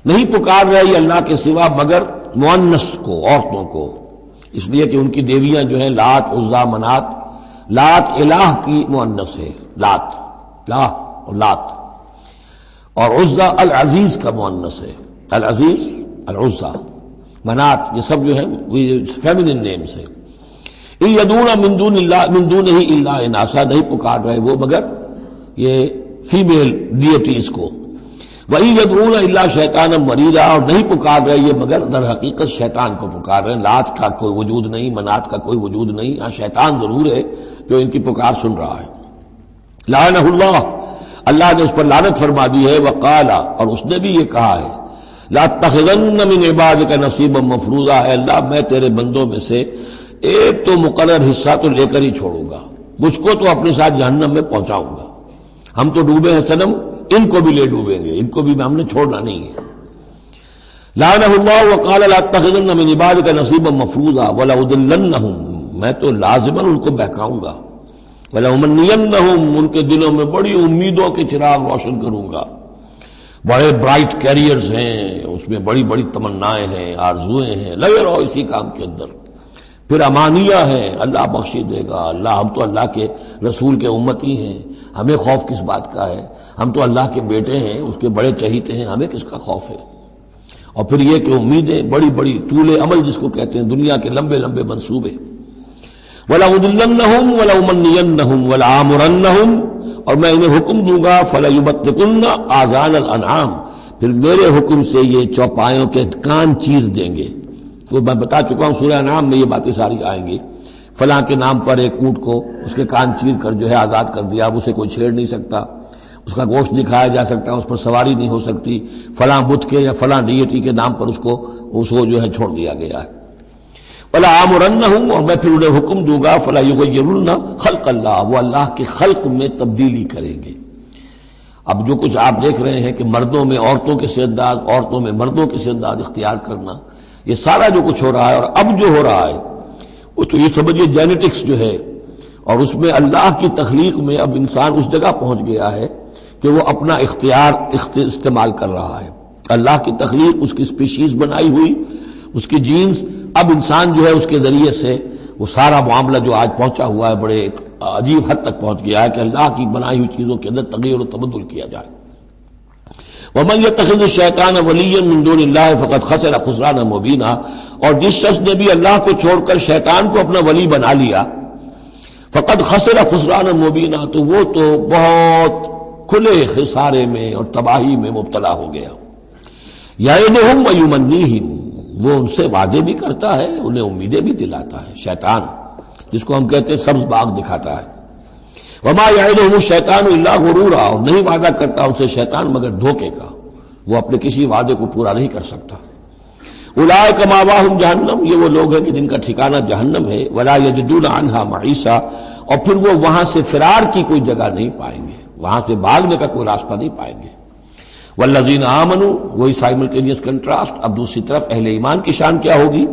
نہیں پکار رہے یہ اللہ کے سوا مگر مؤنث کو، عورتوں کو، اس لیے کہ ان کی دیویاں جو ہیں لات، عزا، منات، لات الہ کی مؤنث ہے، لات، لا اور لات، اور عزا العزیز کا مؤنث ہے، العزیز، العزا، منات، یہ سب جو ہے فیمینن نیمز ہیں۔ ان یدعون من دونہ الا اناثا، نہیں پکار رہے وہ مگر یہ فیمیل ڈیٹیز کو۔ وَإِن يَدْعُونَ إِلَّا شَيْطَانًا مَرِيدًا، اور نہیں پکار رہے یہ مگر در حقیقت شیطان کو پکار رہے ہیں۔ لات کا کوئی وجود نہیں، منات کا کوئی وجود نہیں، ہاں شیطان ضرور ہے جو ان کی پکار سن رہا ہے۔ لعنہ اللہ، اللہ نے اس پر لعنت فرما دی ہے۔ وقال، اور اس نے بھی یہ کہا ہے، لَأَتَّخِذَنَّ مِنْ عِبَادِكَ نَصِيبًا مَفْرُوضًا، اے اللہ میں تیرے بندوں میں سے ایک تو مقرر حصہ تو لے کر ہی چھوڑوں گا، مجھ کو تو اپنے ساتھ جہنم میں پہنچاؤں گا۔ ہم تو ڈوبے ہیں صنم، ان کو بھی لے ڈوبیں گے، ان کو بھی ہم نے چھوڑنا نہیں ہے۔ لعنہ اللہ وقال لأتخذن من عبادك نصیبا مفروضا ولأضلنهم، میں تو لازماً ان کو بہکاؤں گا، ولأمنینهم، ان کے دلوں میں بڑی امیدوں کے چراغ روشن کروں گا، بڑے برائٹ کیریئرز ہیں، اس میں بڑی بڑی تمنائیں ہیں، آرزویں ہیں، لگے رہو اسی کام کے اندر۔ پھر امانیہ ہیں، اللہ بخشی دے گا، اللہ، ہم تو اللہ کے رسول کے امتی ہیں، ہمیں خوف کس بات کا ہے، ہم تو اللہ کے بیٹے ہیں، اس کے بڑے چہیتے ہیں، ہمیں کس کا خوف ہے۔ اور پھر یہ کہ امیدیں بڑی بڑی، طول عمل جس کو کہتے ہیں، دنیا کے لمبے لمبے منصوبے۔ وَلَأُضِلَّنَّهُمْ وَلَأُمَنِّيَنَّهُمْ وَلَآمُرَنَّهُمْ، اور میں انہیں حکم دوں گا، فَلَيُبَتِّكُنَّ آذَانَ الْأَنْعَامِ، پھر میرے حکم سے یہ چوپایوں کے کان چیر دیں گے۔ تو میں بتا چکا ہوں سورہ انعام میں یہ باتیں ساری آئیں گی، فلاں کے نام پر ایک اونٹ کو اس کے کان چیر کر جو ہے آزاد کر دیا، اب اسے کوئی چھیڑ نہیں سکتا، اس کا گوشت نہیں کھایا جا سکتا، اس پر سواری نہیں ہو سکتی، فلاں بت کے یا فلاں ڈیٹی کے نام پر اس کو جو ہے چھوڑ دیا گیا ہے۔ وَلَآمُرَنَّهُمْ، اور میں پھر انہیں حکم دوں گا، فَلَا يُغَيِّرُنَّ خَلْقَ اللَّهِ، وہ اللہ کے خلق میں تبدیلی کریں گے۔ اب جو کچھ آپ دیکھ رہے ہیں کہ مردوں میں عورتوں کے سے انداز، عورتوں میں مردوں کے سے انداز اختیار کرنا، یہ سارا جو کچھ ہو رہا ہے اور اب جو ہو رہا ہے وہ تو یہ سمجھیے جینیٹکس جو ہے، اور اس میں اللہ کی تخلیق میں اب انسان اس جگہ پہنچ گیا ہے کہ وہ اپنا اختیار استعمال کر رہا ہے۔ اللہ کی تخلیق، اس کی سپیشیز بنائی ہوئی، اس کی جینز، اب انسان جو ہے اس کے ذریعے سے وہ سارا معاملہ جو آج پہنچا ہوا ہے بڑے ایک عجیب حد تک پہنچ گیا ہے کہ اللہ کی بنائی ہوئی چیزوں کے اندر تغیر و تبدل کیا جائے۔ وَمَن يَتَّخِذِ الشَّيْطَانَ وَلِيًّا مِن دُونِ اللَّهِ فَقَدْ خَسِرَ خُسْرَانًا مُبِينًا، اور جس شخص نے بھی اللہ کو چھوڑ کر شیطان کو اپنا ولی بنا لیا، فَقَدْ خَسِرَ خُسْرَانًا مُبِينًا، تو وہ تو بہت کھلے خسارے میں اور تباہی میں مبتلا ہو گیا۔ یعدہم ویمنیہم، وہ ان سے وعدے بھی کرتا ہے، انہیں امیدیں بھی دلاتا ہے، شیطان جس کو ہم کہتے ہیں سبز باغ دکھاتا ہے۔ وما یعدہم الشیطان الا غرورا، اور نہیں وعدہ کرتا ان سے شیطان مگر دھوکے کا، وہ اپنے کسی وعدے کو پورا نہیں کر سکتا۔ اولئک مأواہم جہنم، یہ وہ لوگ ہیں کہ جن کا ٹھکانہ جہنم ہے۔ ولا یجدون عنہا محیصا، اور پھر وہ وہاں سے فرار کی کوئی جگہ نہیں پائیں گے، وہاں سے بھاگنے کا کوئی راستہ نہیں پائیں گے۔ والذین آمنوا، وہی سائملٹینیس کنٹراسٹ، اب دوسری طرف اہل ایمان کی شان کیا ہوگی؟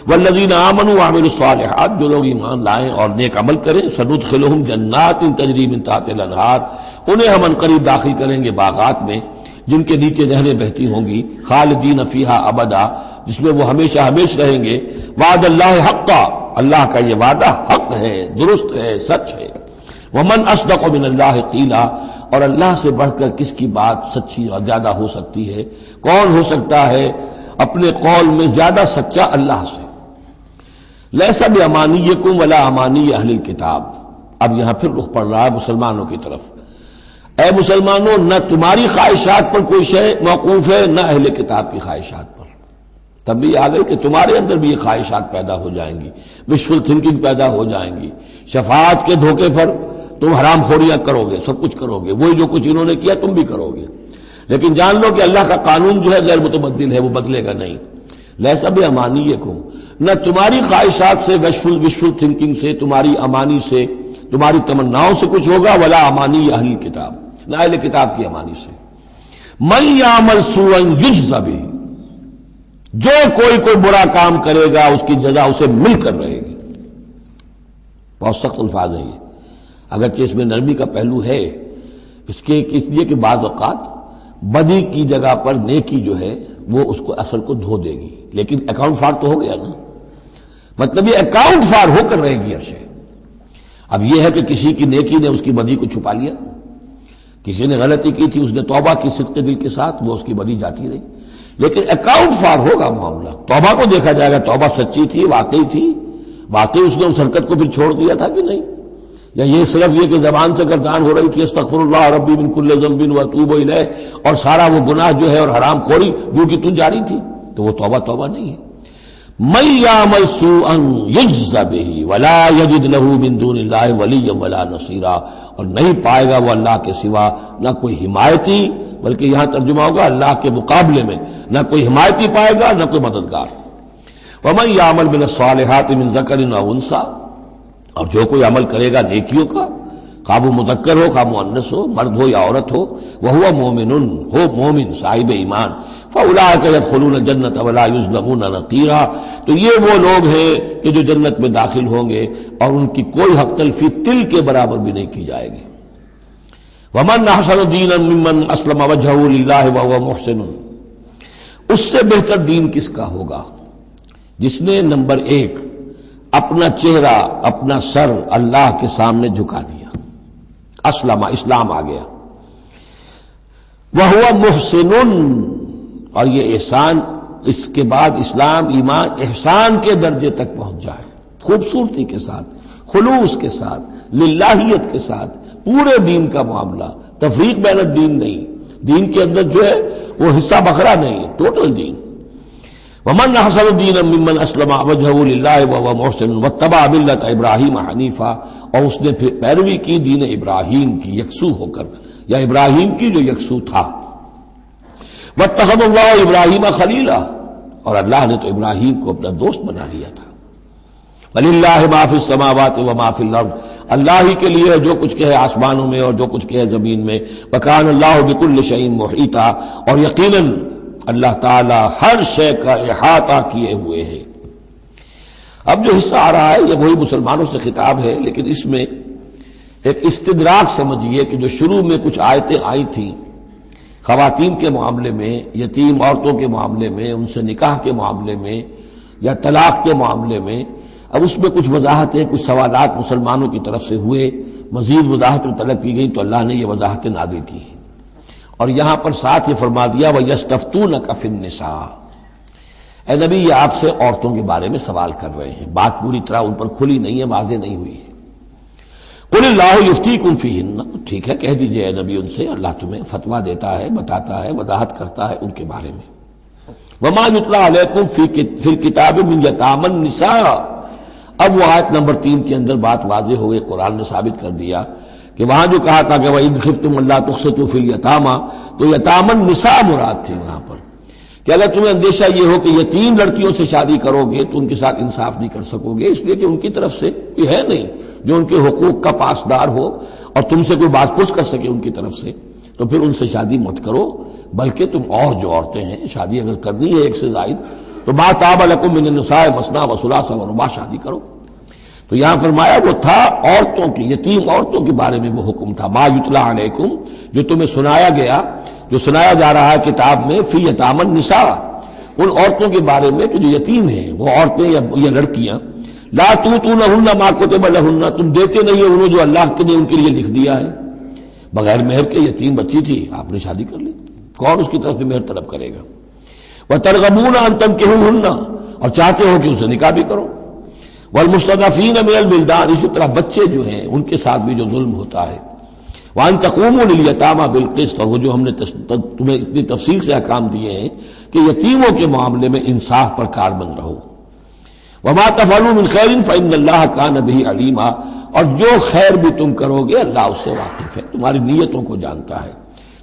والذین آمنوا وعملوا الصالحات، جو لوگ ایمان لائیں اور نیک عمل کریں، سندخلہم جنات تجری من تحتہا الانہار، انہیں ہم عنقریب داخل کریں گے باغات میں جن کے نیچے نہریں بہتی ہوں گی، خالدین فیہا ابدا، جس میں وہ ہمیشہ ہمیش رہیں گے۔ وعد اللہ حقا، اللہ کا یہ وعدہ حق ہے، درست ہے، سچ ہے۔ ومن اصدق من اللہ قیلا، اور اللہ سے بڑھ کر کس کی بات سچی اور زیادہ ہو سکتی ہے؟ کون ہو سکتا ہے اپنے قول میں زیادہ سچا اللہ سے؟ لیس بامانیکم ولا امانی اہل الکتاب، اب یہاں پھر رخ پڑ رہا ہے مسلمانوں کی طرف۔ اے مسلمانوں، نہ تمہاری خواہشات پر کوئی شے موقوف ہے، نہ اہل کتاب کی خواہشات پر۔ تب بھی آ گئی کہ تمہارے اندر بھی یہ خواہشات پیدا ہو جائیں گی، وشفل تھنکنگ پیدا ہو جائیں گی، شفاعت کے دھوکے پر تم حرام خوریاں کرو گے، سب کچھ کرو گے، وہی جو کچھ انہوں نے کیا تم بھی کرو گے۔ لیکن جان لو کہ اللہ کا قانون جو ہے غیر متبدل ہے، وہ بدلے گا نہیں۔ لیس بامانیکم، نہ تمہاری خواہشات سے، وشفل تھنکنگ سے، تمہاری امانی سے، تمہاری تمناؤں سے کچھ ہوگا، ولا امانی اہل کتاب، نہ اہل کتاب کی امانی سے۔ من یعمل سوءا یجز بہ، جو کوئی برا کام کرے گا اس کی جزا اسے مل کر رہے گی. بہت سخت الفاظ ہیں یہ، اگرچہ اس میں نرمی کا پہلو ہے، اس لیے کہ بعض اوقات بدی کی جگہ پر نیکی جو ہے وہ اس کو اثر کو دھو دے گی، لیکن اکاؤنٹ فار تو ہو گیا نا، مطلب یہ اکاؤنٹ فار ہو کر رہے گی عرش. اب یہ ہے کہ کسی کی نیکی نے اس کی بدی کو چھپا لیا، کسی نے غلطی کی تھی، اس نے توبہ کی صدق دل کے ساتھ، وہ اس کی بدی جاتی رہی، لیکن اکاؤنٹ فار ہوگا معاملہ. توبہ کو دیکھا جائے گا، توبہ سچی تھی، واقعی تھی، واقعی اس نے اس حرکت کو پھر چھوڑ دیا تھا کہ نہیں، یا یہ صرف یہ کہ زبان سے گردان ہو رہی تھی استغفر اللہ ربی من کل ذنب واتوب الیہ، اور سارا وہ گناہ جو ہے اور حرام خوری جو کہ تم جاری تھی، تو وہ توبہ نہیں ہے. من یعمل سوءا یجز بہ ولا یجد له من دون اللہ ولیا ولا نصیرا، اور نہیں پائے گا وہ اللہ کے سوا نہ کوئی حمایتی، بلکہ یہاں ترجمہ ہوگا اللہ کے مقابلے میں نہ کوئی حمایتی پائے گا نہ کوئی مددگار. ومن یعمل من الصالحات من ذکر او انثی، اور جو کوئی عمل کرے گا نیکیوں کا، خواہ وہ مذکر ہو خواہ مؤنث ہو، مرد ہو یا عورت ہو، وہو مومن، ہو مومن صاحب ایمان، فاولئک یدخلون الجنۃ ولا یظلمون نقیرا، تو یہ وہ لوگ ہیں کہ جو جنت میں داخل ہوں گے اور ان کی کوئی حق تلفی تل کے برابر بھی نہیں کی جائے گی. ومن احسن دینا ممن اسلم وجہہ للہ وہو محسن، اس سے بہتر دین کس کا ہوگا جس نے نمبر 1 اپنا چہرہ اپنا سر اللہ کے سامنے جھکا دیا، اسلم، اسلام آ گیا، وہو محسن، اور یہ احسان اس کے بعد اسلام ایمان احسان کے درجے تک پہنچ جائے، خوبصورتی کے ساتھ، خلوص کے ساتھ، للہیت کے ساتھ، پورے دین کا معاملہ، تفریق بین الدین نہیں، دین کے اندر جو ہے وہ حصہ بکھرا نہیں، ٹوٹل دین. ومن احسن دینا ممن اسلم وجہہ للہ وہو محسن واتبع ملت ابراہیم حنیفا، اور اس نے پھر پیروی کی دین ابراہیم کی یکسو ہو کر، یا ابراہیم کی جو یکسو تھا. واتخذ اللہ ابراہیم خلیلا، اور اللہ نے تو ابراہیم کو اپنا دوست بنا لیا تھا. وَلِلَّهِ مَا فِي السَّمَاوَاتِ وَمَا فِي الْأَرْضِ، اللہ ہی کے لیے جو کچھ کہ ہے آسمانوں میں اور جو کچھ کہ ہے زمین میں. وَكَانَ اللَّهُ بِكُلِّ شَيْءٍ مُحِيطًا، اور یقیناً اللہ تعالی ہر شے کا احاطہ کیے ہوئے ہے. اب جو حصہ آ رہا ہے یہ وہی مسلمانوں سے خطاب ہے، لیکن اس میں ایک استدراک سمجھیے کہ جو شروع میں کچھ آیتیں آئی تھیں خواتین کے معاملے میں، یتیم عورتوں کے معاملے میں، ان سے نکاح کے معاملے میں یا طلاق کے معاملے میں، اب اس میں کچھ وضاحتیں، کچھ سوالات مسلمانوں کی طرف سے ہوئے، مزید وضاحتیں طلب کی گئی تو اللہ نے یہ وضاحتیں نازل کی ہیں. اور یہاں پر ساتھ یہ فرما دیا وَيَسْتَفْتُونَكَ فِي النِّسَاءِ، اے نبی یہ آپ سے عورتوں کے بارے میں سوال کر رہے ہیں، بات پوری طرح ان پر کھلی نہیں ہے، واضح نہیں ہوئی ہے. قُلِ اللَّهُ يُفْتِيكُمْ فِيهِنَّ، ٹھیک ہے کہہ دیجئے اے نبی ان سے، اللہ تمہیں فتویٰ دیتا ہے، بتاتا ہے، وضاحت کرتا ہے ان کے بارے میں. وَمَا يُتْلَىٰ عَلَيْكُمْ فِي الْكِتَابِ مِنْ يَتَامَى النِّسَاءِ، اب وہ آیت نمبر 3 کے اندر بات واضح ہو گئی، قرآن نے ثابت کر دیا کہ وہاں جو کہا تھا کہ وَإِذْ خِفْتُمْ أَلَّا تُقْسِطُوا فِي الْيَتَامَى، تو یتامى النساء مراد تھی وہاں پر، کہ اگر تمہیں اندیشہ یہ ہو کہ یتیم لڑکیوں سے شادی کرو گے تو ان کے ساتھ انصاف نہیں کر سکو گے، اس لیے کہ ان کی طرف سے یہ ہے نہیں جو ان کے حقوق کا پاسدار ہو اور تم سے کوئی بات پوچھ کر سکے ان کی طرف سے، تو پھر ان سے شادی مت کرو، بلکہ تم اور جو عورتیں ہیں شادی اگر کرنی ہے ایک سے زائد تو مَا طَابَ لَكُم مِّنَ النِّسَاءِ مَثْنَىٰ وَثُلَاثَ وَرُبَاعَ شادی کرو. تو یہاں فرمایا وہ تھا عورتوں کی، یتیم عورتوں کے بارے میں وہ حکم تھا، ما یتلا علیکم، جو تمہیں سنایا گیا، جو سنایا جا رہا ہے کتاب میں، فی یتامى النساء، ان عورتوں کے بارے میں کہ جو یتیم ہیں، وہ عورتیں یا لڑکیاں، لا تؤتونہن ما کتب لہن، تم دیتے نہیں ہو انہوں جو اللہ نے ان کے لیے لکھ دیا ہے. بغیر مہر کے یتیم بچی تھی، آپ نے شادی کر لی، کون اس کی طرف سے مہر طلب کرے گا. وترغبون ان تنکحوہن، اور چاہتے ہو کہ اسے نکاح بھی کرو. والمستضعفین من الولدان، اسی طرح بچے جو ہیں ان کے ساتھ بھی جو ظلم ہوتا ہے. وان تقوموا للیتامى بالقسط، اور وہ جو ہم نے تمہیں اتنی تفصیل سے احکام دیے ہیں کہ یتیموں کے معاملے میں انصاف پر کاربند رہو. وما تفعلوا من خیر فإن اللہ کان بہ علیما، اور جو خیر بھی تم کرو گے اللہ اس سے واقف ہے، تمہاری نیتوں کو جانتا ہے.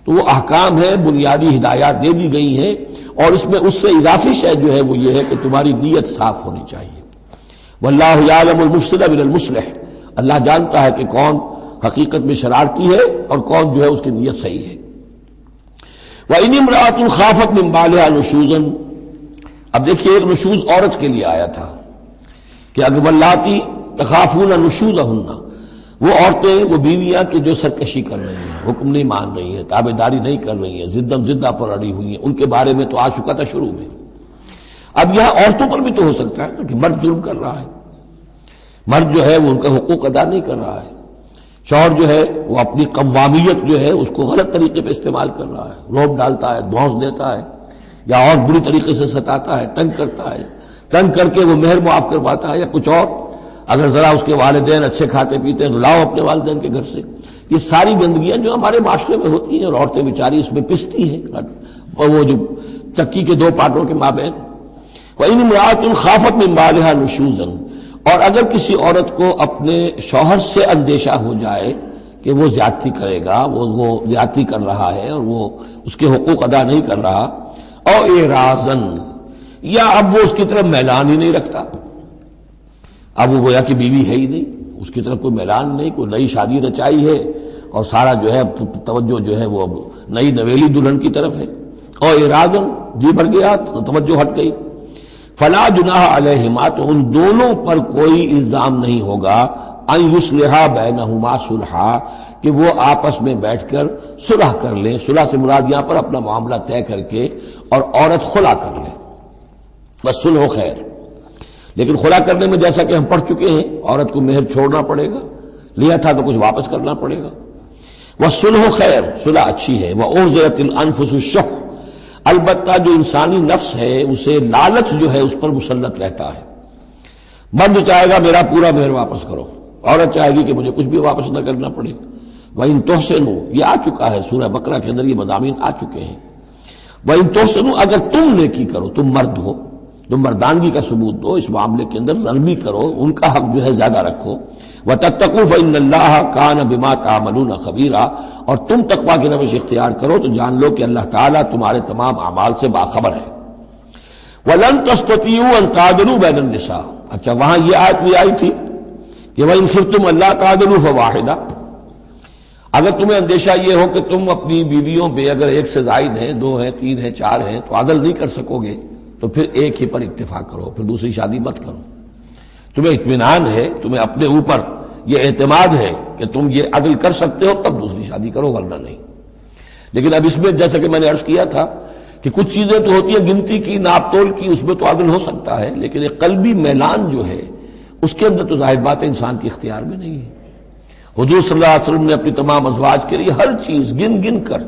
تو وہ احکام ہے، بنیادی ہدایات دے دی گئی ہیں، اور اس میں اس سے اضافی شے جو ہے وہ یہ ہے کہ تمہاری نیت صاف ہونی چاہیے. واللہ یعلم المفسد من المصلح، اللہ جانتا ہے کہ کون حقیقت میں شرارتی ہے اور کون جو ہے اس کی نیت صحیح ہے. وَإِنِ امْرَأَةٌ خَافَتْ مِنْ بَعْلِهَا نُشُوزًا، اب دیکھیے ایک نشوز عورت کے لیے آیا تھا کہ اگر واللاتی تخافون نشوزہن، وہ عورتیں، وہ بیویاں کہ جو سرکشی کر رہی ہیں، حکم نہیں مان رہی ہیں، تابعداری نہیں کر رہی ہیں، زدہ پر اڑی ہوئی ہیں، ان کے بارے میں تو آ چکا تھا شروع میں۔ اب یہاں عورتوں پر بھی تو ہو سکتا ہے کہ مرد ظلم کر رہا ہے، مرد جو ہے وہ ان کا حقوق ادا نہیں کر رہا ہے، شوہر جو ہے وہ اپنی قوامیت جو ہے اس کو غلط طریقے پہ استعمال کر رہا ہے، روب ڈالتا ہے، دھونس دیتا ہے، یا اور بری طریقے سے ستاتا ہے، تنگ کرتا ہے، تنگ کر کے وہ مہر معاف کرواتا ہے، یا کچھ اور، اگر ذرا اس کے والدین اچھے کھاتے پیتے ہیں تو لاؤ اپنے والدین کے گھر سے۔ یہ ساری گندگیاں جو ہمارے معاشرے میں ہوتی ہیں اور عورتیں بیچاری اس میں پستی ہیں، اور وہ جو چکی کے دو پارٹوں کے مابین۔ وَإِنِ امْرَأَةٌ خَافَتْ مِنْ بَعْلِهَا نُشُوزًا، اور اگر کسی عورت کو اپنے شوہر سے اندیشہ ہو جائے کہ وہ زیادتی کرے گا، وہ زیادتی کر رہا ہے اور وہ اس کے حقوق ادا نہیں کر رہا، او اعراضاً، یا اب وہ اس کی طرف میلان ہی نہیں رکھتا، اب وہ گویا کہ بیوی ہے ہی نہیں، اس کی طرف کوئی میلان نہیں، کوئی نئی شادی رچائی ہے اور سارا جو ہے توجہ جو ہے وہ اب نئی نویلی دلہن کی طرف ہے، او اعراضاً، جی بھر گیا، توجہ ہٹ گئی، فلا جناح علیہما، تو ان دونوں پر کوئی الزام نہیں ہوگا، ان یصلحا بینہما صلحا، کہ وہ آپس میں بیٹھ کر صلح کر لیں۔ صلح سے مراد یہاں پر اپنا معاملہ طے کر کے اور عورت خلا کر لے، بس صلح خیر۔ لیکن خلا کرنے میں جیسا کہ ہم پڑھ چکے ہیں، عورت کو مہر چھوڑنا پڑے گا، لیا تھا تو کچھ واپس کرنا پڑے گا۔ والصلح خیر، صلح اچھی ہے۔ وأحضرت الانفس الشح، البتہ جو انسانی نفس ہے اسے لالچ جو ہے اس پر مسلط رہتا ہے۔ مرد چاہے گا میرا پورا مہر واپس کرو، عورت چاہے گی کہ مجھے کچھ بھی واپس نہ کرنا پڑے۔ وَإِن تُحْسِنُوا، یہ آ چکا ہے سورہ بقرہ کے اندر، یہ مضامین آ چکے ہیں۔ وَإِن تُحْسِنُوا، اگر تم نیکی کرو، تم مرد ہو، تم مردانگی کا ثبوت دو، اس معاملے کے اندر نرمی کرو، ان کا حق جو ہے زیادہ رکھو۔ وَتَتَّقُوا فَإِنَّ اللَّهَ كَانَ بِمَا تَعْمَلُونَ خَبِيرًا، اور تم تقویٰ کی روش اختیار کرو تو جان لو کہ اللہ تعالیٰ تمہارے تمام اعمال سے باخبر ہے۔ وَلَن تَسْتَطِيعُوا أَن تَعْدِلُوا بَيْنَ النِّسَاءِ، اچھا وہاں یہ آیت بھی آئی تھی کہ وَإِنْ خِفْتُمْ أَلَّا تَعْدِلُوا فَوَاحِدَةً، اگر تمہیں اندیشہ یہ ہو کہ تم اپنی بیویوں پہ اگر ایک سے زائد ہیں، دو ہیں، تین ہیں، چار ہیں، تو عدل نہیں کر سکو گے تو پھر ایک ہی پر اکتفا کرو، پھر دوسری شادی مت کرو۔ تمہیں اطمینان ہے، تمہیں اپنے اوپر یہ اعتماد ہے کہ تم یہ عدل کر سکتے ہو، تب دوسری شادی کرو، ورنہ نہیں۔ لیکن اب اس میں جیسا کہ میں نے عرض کیا تھا کہ کچھ چیزیں تو ہوتی ہیں گنتی کی، ناپ تول کی، اس میں تو عدل ہو سکتا ہے، لیکن ایک قلبی میلان جو ہے اس کے اندر تو ظاہر بات ہے انسان کے اختیار میں نہیں ہے۔ حضور صلی اللہ علیہ وسلم نے اپنی تمام ازواج کے لیے ہر چیز گن گن کر،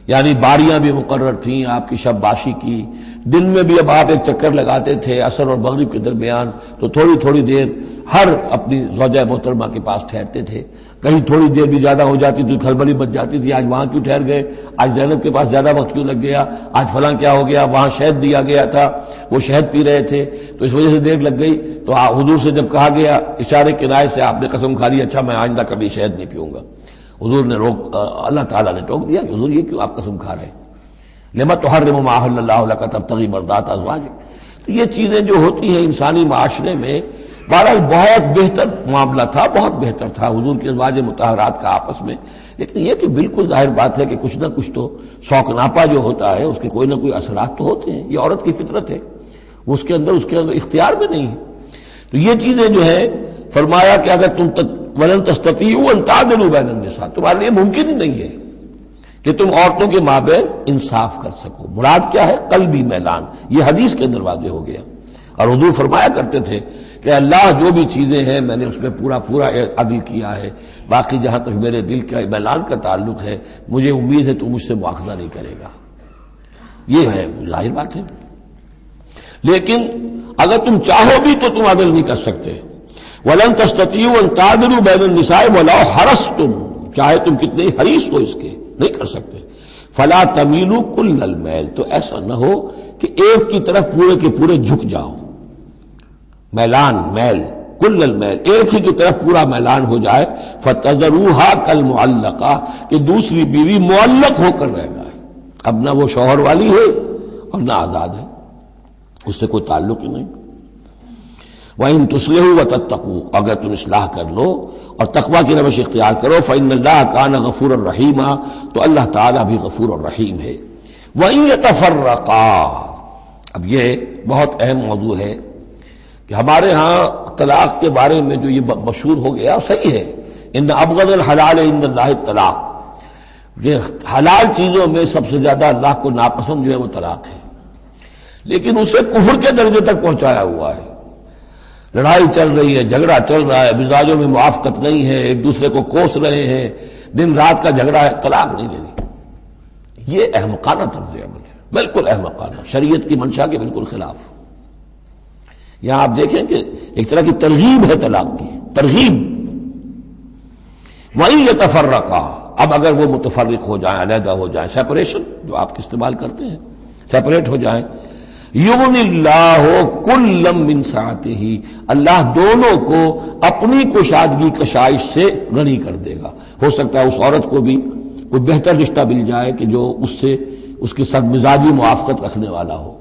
یعنی باریاں بھی مقرر تھیں آپ کی شب باشی کی، دن میں بھی اب آپ ایک چکر لگاتے تھے عصر اور مغرب کے درمیان، تو تھوڑی تھوڑی دیر ہر اپنی زوجہ محترمہ کے پاس ٹھہرتے تھے، کہیں تھوڑی دیر بھی زیادہ ہو جاتی تو کھلبلی مچ جاتی تھی، آج وہاں کیوں ٹھہر گئے، آج زینب کے پاس زیادہ وقت کیوں لگ گیا، آج فلاں کیا ہو گیا، وہاں شہد دیا گیا تھا، وہ شہد پی رہے تھے تو اس وجہ سے دیر لگ گئی۔ تو حضور سے جب کہا گیا اشارے کنائے سے، آپ نے قسم کھا لی اچھا میں آئندہ کبھی شہد نہیں پیوں گا، حضور نے اللہ تعالیٰ نے ٹوک دیا کہ حضور یہ کیوں آپ قسم کھا رہے ہیں، لما تحرم ما احل اللہ لک تبتغی مرضات ازواجک۔ تو یہ چیزیں جو ہوتی ہیں انسانی معاشرے میں، بہرحال بہت بہتر معاملہ تھا، بہت بہتر تھا حضور کے ازواج مطہرات کا آپس میں، لیکن یہ کہ بالکل ظاہر بات ہے کہ کچھ نہ کچھ تو شوق ناپا جو ہوتا ہے اس کے کوئی نہ کوئی اثرات تو ہوتے ہیں، یہ عورت کی فطرت ہے، اس کے اندر اختیار میں نہیں ہے۔ تو یہ چیزیں جو ہے فرمایا کہ اگر تم وَلَن تَسْتَطِيعُوا أَن تَعْدِلُوا بَيْنَ النِّسَاءِ، تمہارے لیے ممکن ہی نہیں ہے کہ تم عورتوں کے مابین انصاف کر سکو۔ مراد کیا ہے؟ قلبی میلان، یہ حدیث کے اندر واضح ہو گیا۔ اور حضور فرمایا کرتے تھے کہ اللہ جو بھی چیزیں ہیں میں نے اس میں پورا عدل کیا ہے، باقی جہاں تک میرے دل کا میلان کا تعلق ہے مجھے امید ہے تو مجھ سے مواخذہ نہیں کرے گا، یہ ہے ظاہر بات ہے۔ لیکن اگر تم چاہو بھی تو تم عدل نہیں کر سکتے۔ وَلَن تَسْتَطِيعُوا أَن تَعْدِلُوا بَيْنَ النِّسَاءِ وَلَوْ حَرَصْتُمْ، چاہے تم کتنے حریص ہو اس کے، نہیں کر سکتے۔ فَلَا تَمِيلُوا كُلَّ الْمَيْلِ، تو ایسا نہ ہو کہ ایک کی طرف پورے کے پورے جھک جاؤ، میلان، میل، کل المیل، ایک ہی کی طرف پورا میلان ہو جائے، فَتَذَرُوهَا كَالْمُعَلَّقَةِ، کہ دوسری بیوی معلق ہو کر رہ جائے، اب نہ وہ شوہر والی ہے اور نہ آزاد ہے، اس سے کوئی تعلق ہی نہیں۔ وَإِن تُصْلِحُوا وَتَتَّقُوا، اگر تم اصلاح کر لو اور تقویٰ کی روش اختیار کرو، فَإِنَّ اللَّهَ كَانَ غَفُورًا رَحِيمًا، تو اللہ تعالیٰ بھی غفور الرحیم ہے۔ وَإِن يَتَفَرَّقَا، اب یہ بہت اہم موضوع ہے کہ ہمارے ہاں طلاق کے بارے میں جو یہ مشہور ہو گیا صحیح ہے، ان ابغض الحلال عند اللہ الطلاق، یہ حلال چیزوں میں سب سے زیادہ اللہ کو ناپسند جو ہے وہ طلاق ہے، لیکن اسے کفر کے درجے تک پہنچایا ہوا ہے۔ لڑائی چل رہی ہے، جھگڑا چل رہا ہے، مزاجوں میں موافقت نہیں ہے، ایک دوسرے کو کوس رہے ہیں، دن رات کا جھگڑا ہے، طلاق نہیں دینی۔ یہ احمقانہ طرز عمل ہے، بالکل احمقانہ، شریعت کی منشا کے بالکل خلاف۔ یہاں آپ دیکھیں کہ ایک طرح کی ترغیب ہے طلاق کی، ترغیب۔ وَإِن يَتَفَرَّقَا، اب اگر وہ متفرق ہو جائیں، علیحدہ ہو جائیں، سیپریشن جو آپ استعمال کرتے ہیں، سیپریٹ ہو جائیں، یغنی اللہ کلا من سعتہ، اللہ دونوں کو اپنی کشادگی کشائش سے غنی کر دے گا۔ ہو سکتا ہے اس عورت کو بھی کوئی بہتر رشتہ مل جائے کہ جو اس سے اس کی سخت مزاجی موافقت رکھنے والا ہو،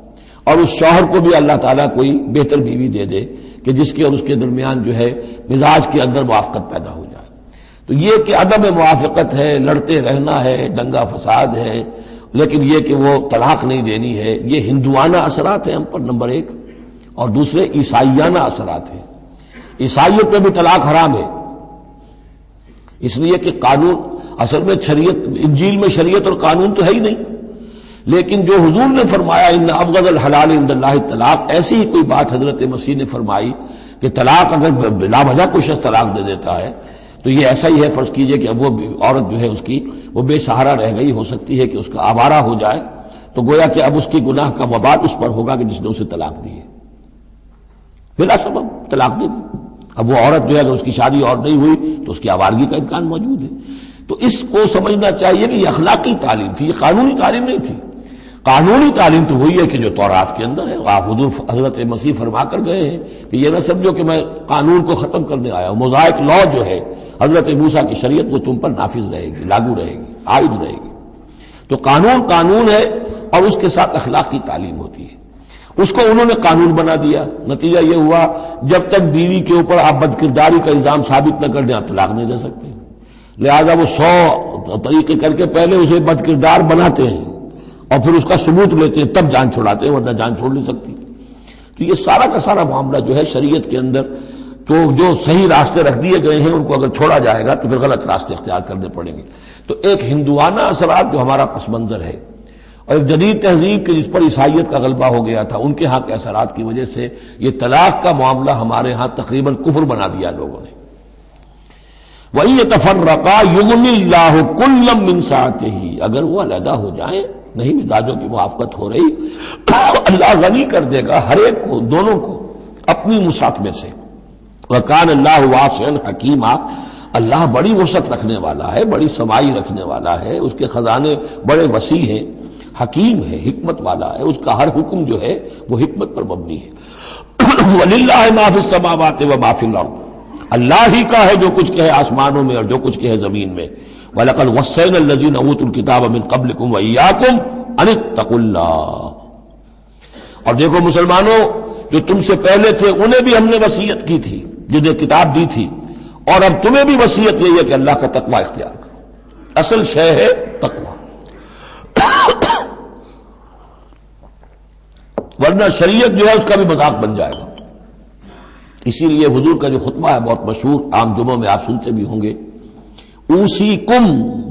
اور اس شوہر کو بھی اللہ تعالیٰ کوئی بہتر بیوی دے دے کہ جس کے اور اس کے درمیان جو ہے مزاج کے اندر موافقت پیدا ہو جائے۔ تو یہ کہ عدم موافقت ہے، لڑتے رہنا ہے، دنگا فساد ہے، لیکن یہ کہ وہ طلاق نہیں دینی ہے، یہ ہندوانہ اثرات ہیں ہم پر نمبر ایک، اور دوسرے عیسائیانہ اثرات ہیں۔ عیسائیت میں بھی طلاق حرام ہے، اس لیے کہ قانون اصل میں شریعت، انجیل میں شریعت اور قانون تو ہے ہی نہیں، لیکن جو حضور نے فرمایا ان ابغض الحلال عند اللہ الطلاق، ایسی ہی کوئی بات حضرت مسیح نے فرمائی کہ طلاق اگر بلا وجہ کوئی شخص طلاق دے دیتا ہے تو یہ ایسا ہی ہے، فرض کیجئے کہ اب وہ عورت جو ہے اس کی وہ بے سہارا رہ گئی، ہو سکتی ہے کہ اس کا آوارہ ہو جائے، تو گویا کہ اب اس کی گناہ کا وبال اس پر ہوگا کہ جس نے اسے طلاق دی ہے، بلا سبب طلاق دے دی۔ اب وہ عورت جو ہے اگر اس کی شادی اور نہیں ہوئی تو اس کی آوارگی کا امکان موجود ہے۔ تو اس کو سمجھنا چاہیے کہ یہ اخلاقی تعلیم تھی، یہ قانونی تعلیم نہیں تھی۔ قانونی تعلیم تو وہی ہے کہ جو تورات کے اندر ہے، آپ حضور حضرت مسیح فرما کر گئے ہیں کہ یہ نہ سمجھو کہ میں قانون کو ختم کرنے آیا ہوں، موزائک لا جو ہے حضرت موسیٰ کی شریعت وہ تم پر نافذ رہے گی، لاگو رہے گی، عائد رہے گی۔ تو قانون قانون ہے اور اس کے ساتھ اخلاق کی تعلیم ہوتی ہے۔ اس کو انہوں نے قانون بنا دیا، نتیجہ یہ ہوا جب تک بیوی کے اوپر آپ بد کرداری کا الزام ثابت نہ کر دیں آپ طلاق نہیں دے سکتے، لہذا وہ 100 طریقے کر کے پہلے اسے بد کردار بناتے ہیں اور پھر اس کا ثبوت لیتے ہیں، تب جان چھڑاتے ہیں، ورنہ جان چھوڑ نہیں سکتی۔ تو یہ سارا کا سارا معاملہ جو ہے شریعت کے اندر تو جو صحیح راستے رکھ دیے گئے ہیں ان کو اگر چھوڑا جائے گا تو پھر غلط راستے اختیار کرنے پڑیں گے۔ تو ایک ہندوانہ اثرات جو ہمارا پس منظر ہے، اور ایک جدید تہذیب کے جس پر عیسائیت کا غلبہ ہو گیا تھا، ان کے ہاں کے اثرات کی وجہ سے یہ طلاق کا معاملہ ہمارے ہاں تقریباً کفر بنا دیا لوگوں نے۔ وَإِن يَتَفَرَّقَا يُغْنِ اللَّهُ كُلًّا مِّن سَعَتِهِ، اگر وہ علیحدہ ہو جائیں، نہیں مزاجوں کی موافقت ہو رہی، اللہ غنی کر دے گا ہر ایک کو، دونوں کو اپنی وسعت میں سے۔ وَكَانَ اللَّهُ وَاسِعًا حَكِيمًا، اللہ بڑی وسعت رکھنے والا ہے، بڑی سمائی رکھنے والا ہے، اس کے خزانے بڑے وسیع ہیں، حکیم ہے، حکمت والا ہے، اس کا ہر حکم جو ہے وہ حکمت پر مبنی ہے۔ وَلِلَّهِ مَا فِي السَّمَاوَاتِ وَمَا فِي الْأَرْضِ، اللہ ہی کا ہے جو کچھ کہ ہے آسمانوں میں اور جو کچھ کہ ہے زمین میں۔ وَلَقَدْ وَصَّيْنَا الَّذِينَ أُوتُوا الْكِتَابَ مِن قَبْلِكُمْ وَإِيَّاكُمْ أَنِ اتَّقُوا اللَّهَ، اور دیکھو مسلمانوں، جو تم سے پہلے تھے انہیں بھی ہم نے وصیت کی تھی، جنہیں کتاب دی تھی، اور اب تمہیں بھی وصیت یہی ہے کہ اللہ کا تقوی اختیار کرو۔ اصل شے ہے تقوی، ورنہ شریعت جو ہے اس کا بھی مذاق بن جائے گا۔ اسی لیے حضور کا جو خطبہ ہے بہت مشہور، عام جمعوں میں آپ سنتے بھی ہوں گے، اوصیکم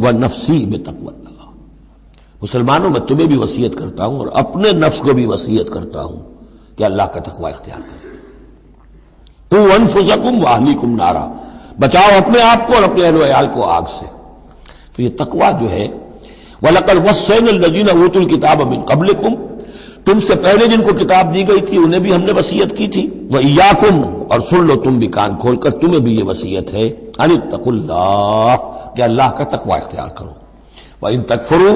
ونفسی بتقوی اللہ، مسلمانوں میں تمہیں بھی وصیت کرتا ہوں اور اپنے نفس کو بھی وصیت کرتا ہوں کہ اللہ کا تقوی اختیار کرو۔ قوا انفسکم واہلیکم نارا، بچاؤ اپنے آپ کو اور اپنے اہل و عیال کو آگ سے۔ تو یہ تقوی جو ہے، وَلَقَدْ وَصَّيْنَا الَّذِينَ أُوتُوا الْكِتَابَ مِن قَبْلِكُمْ، تم سے پہلے جن کو کتاب دی گئی تھی انہیں بھی ہم نے وصیت کی تھی، وَإِيَّاكُمْ، اور سن لو تم بھی کان کھول کر، تمہیں بھی یہ وصیت ہے، أَنِ اتَّقُوا اللَّهَ، کہ اللہ کا تقوی اختیار کرو۔ وَإِن تَكْفُرُوا،